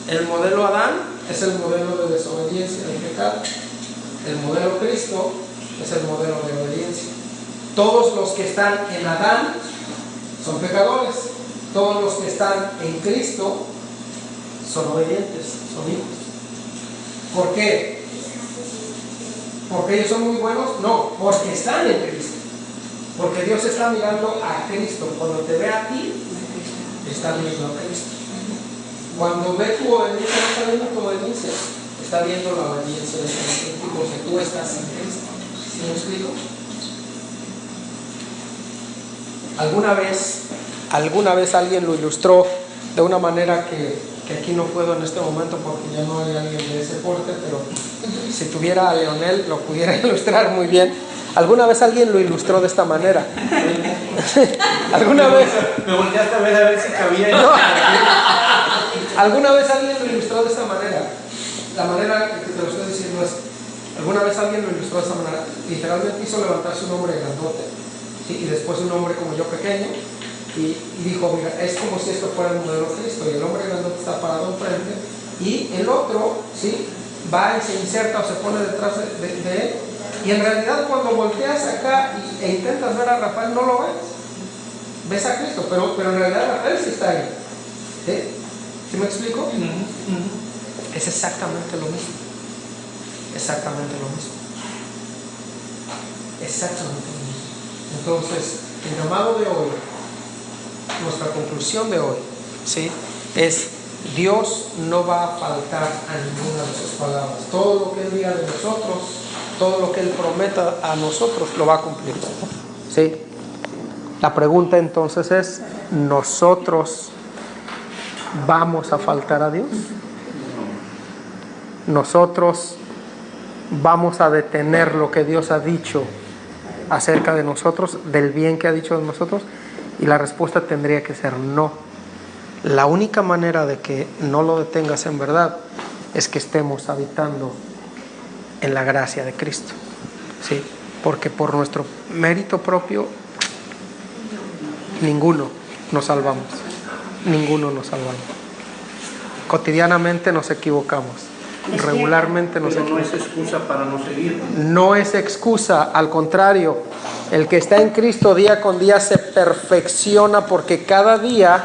El modelo Adán es el modelo de desobediencia, de pecado. El modelo Cristo es el modelo de obediencia. Todos los que están en Adán son pecadores. Todos los que están en Cristo son obedientes, son hijos. ¿Por qué? ¿Porque ellos son muy buenos? No, porque están en Cristo. Porque Dios está mirando a Cristo. Cuando te ve a ti, está viendo a Cristo. Cuando ve tu obediencia, no está viendo tu obediencia, está viendo la obediencia de Cristo, porque tú estás en Cristo. ¿Sí me explico? Alguna vez alguien lo ilustró de una manera que aquí no puedo en este momento porque ya no hay alguien de ese porte, pero si tuviera a Leonel lo pudiera ilustrar muy bien. ¿Alguna vez alguien lo ilustró de esta manera? ¿Alguna vez? Me volteaste a ver si cabía. No. ¿Alguna vez alguien lo ilustró de esta manera? La manera que te lo estoy diciendo es, alguna vez alguien lo ilustró de esta manera. Literalmente hizo levantarse un hombre grandote, ¿sí? Y después un hombre como yo pequeño, y dijo, mira, es como si esto fuera el modelo Cristo, y el hombre grandote está parado enfrente, y el otro, ¿sí?, va y se inserta o se pone detrás de él, y en realidad cuando volteas acá e intentas ver a Rafael, no lo ves a Cristo, pero en realidad Rafael sí está ahí, ¿sí? ¿Sí me explico? Es exactamente lo mismo. Exactamente lo mismo. Exactamente lo mismo. Entonces, el llamado de hoy, nuestra conclusión de hoy, ¿sí?, es: Dios no va a faltar a ninguna de sus palabras. Todo lo que Él diga de nosotros, todo lo que Él prometa a nosotros, lo va a cumplir, ¿sí? La pregunta entonces es: ¿nosotros vamos a faltar a Dios? ¿Nosotros vamos a detener lo que Dios ha dicho acerca de nosotros, del bien que ha dicho de nosotros? Y la respuesta tendría que ser no. La única manera de que no lo detengas en verdad es que estemos habitando en la gracia de Cristo, ¿sí? Porque por nuestro mérito propio ninguno nos salvamos. Ninguno nos salvamos. Cotidianamente nos equivocamos. Regularmente nos equivocamos. No es excusa para no seguir. No es excusa, al contrario. El que está en Cristo día con día se perfecciona, porque cada día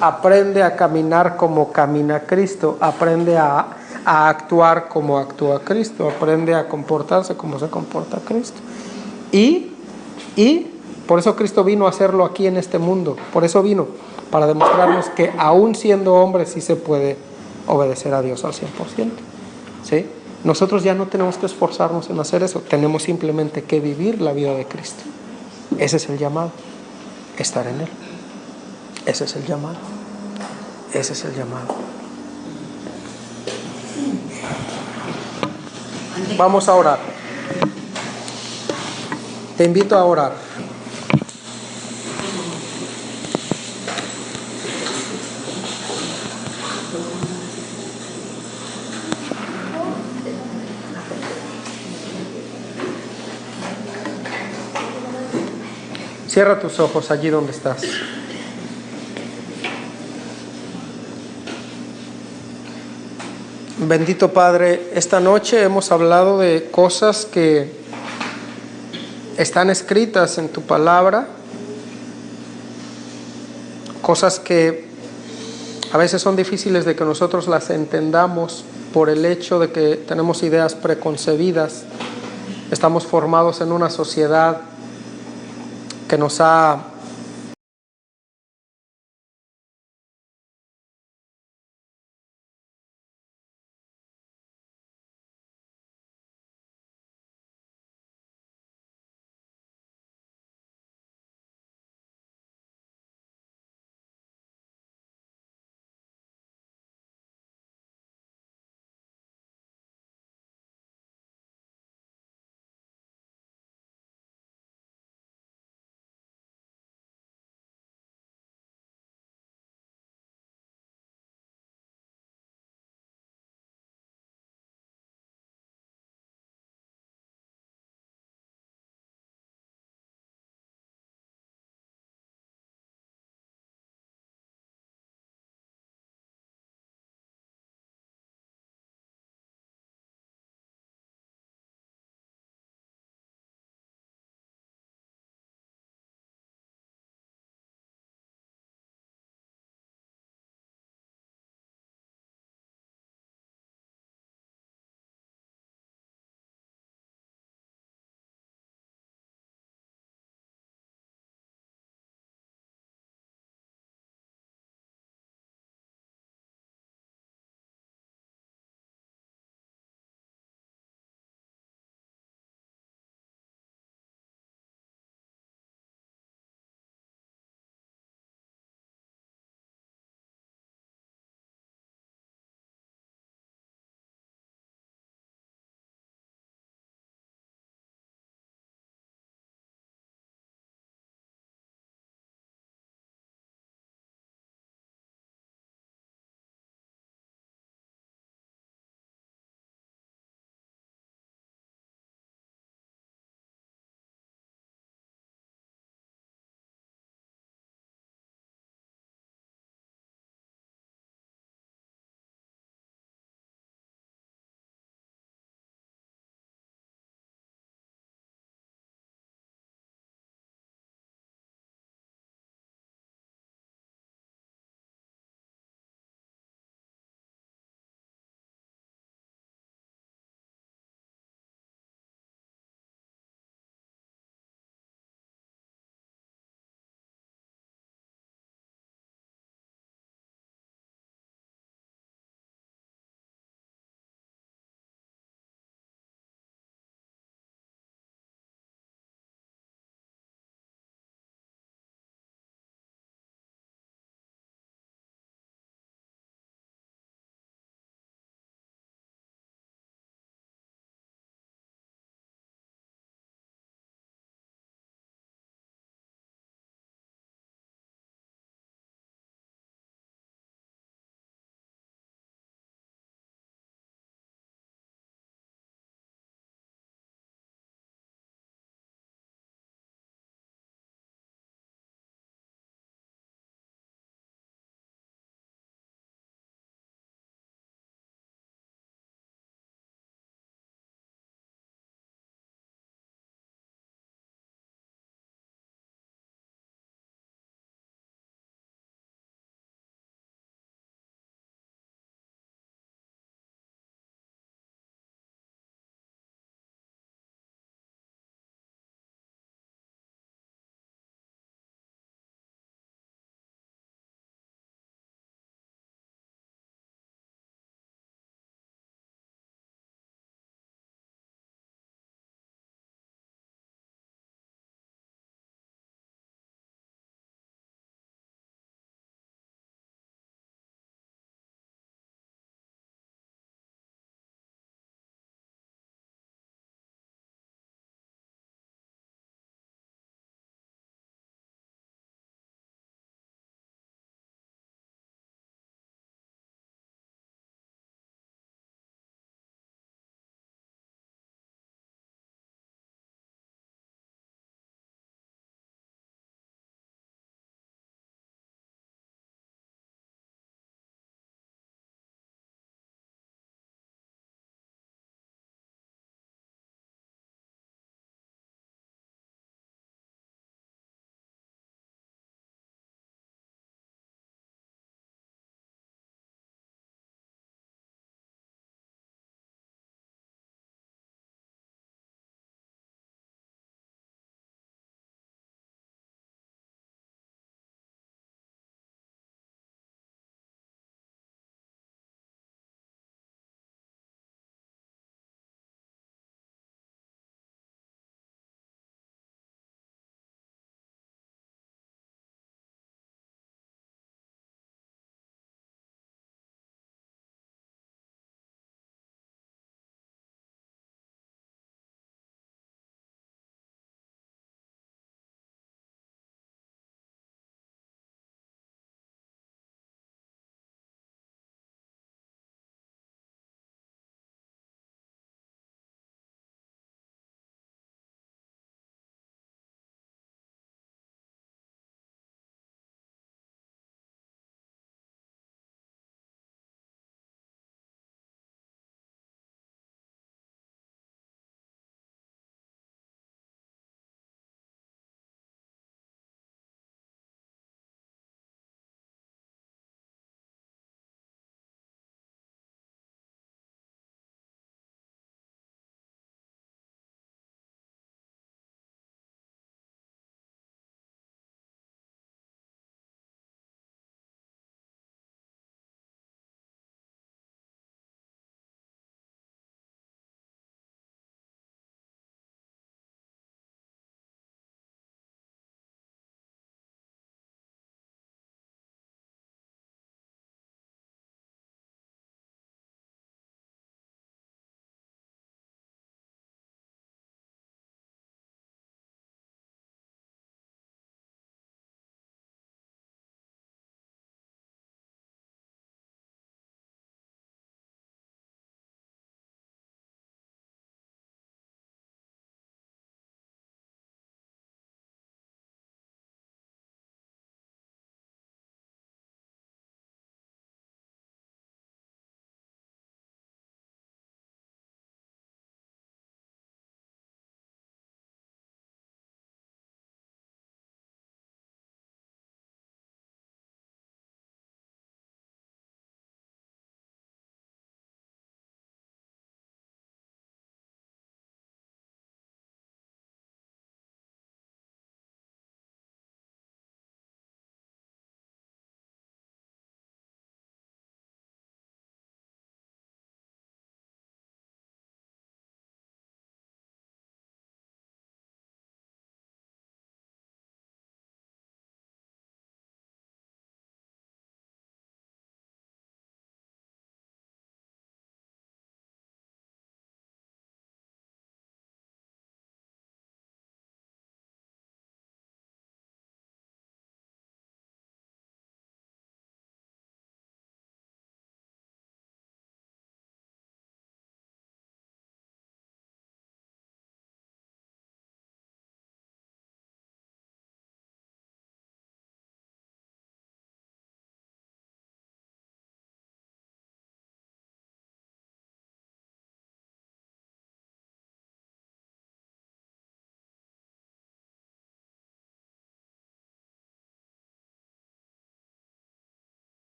aprende a caminar como camina Cristo, aprende a actuar como actúa Cristo, aprende a comportarse como se comporta Cristo. Y por eso Cristo vino a hacerlo aquí en este mundo. Por eso vino, para demostrarnos que aún siendo hombres sí se puede obedecer a Dios al 100%, ¿sí? Nosotros ya no tenemos que esforzarnos en hacer eso, tenemos simplemente que vivir la vida de Cristo. Ese es el llamado, estar en Él. Ese es el llamado. Ese es el llamado. Vamos a orar. Te invito a orar. Cierra tus ojos allí donde estás. Bendito Padre, esta noche hemos hablado de cosas que están escritas en tu palabra, cosas que a veces son difíciles de que nosotros las entendamos por el hecho de que tenemos ideas preconcebidas Estamos formados en una sociedad que nos ha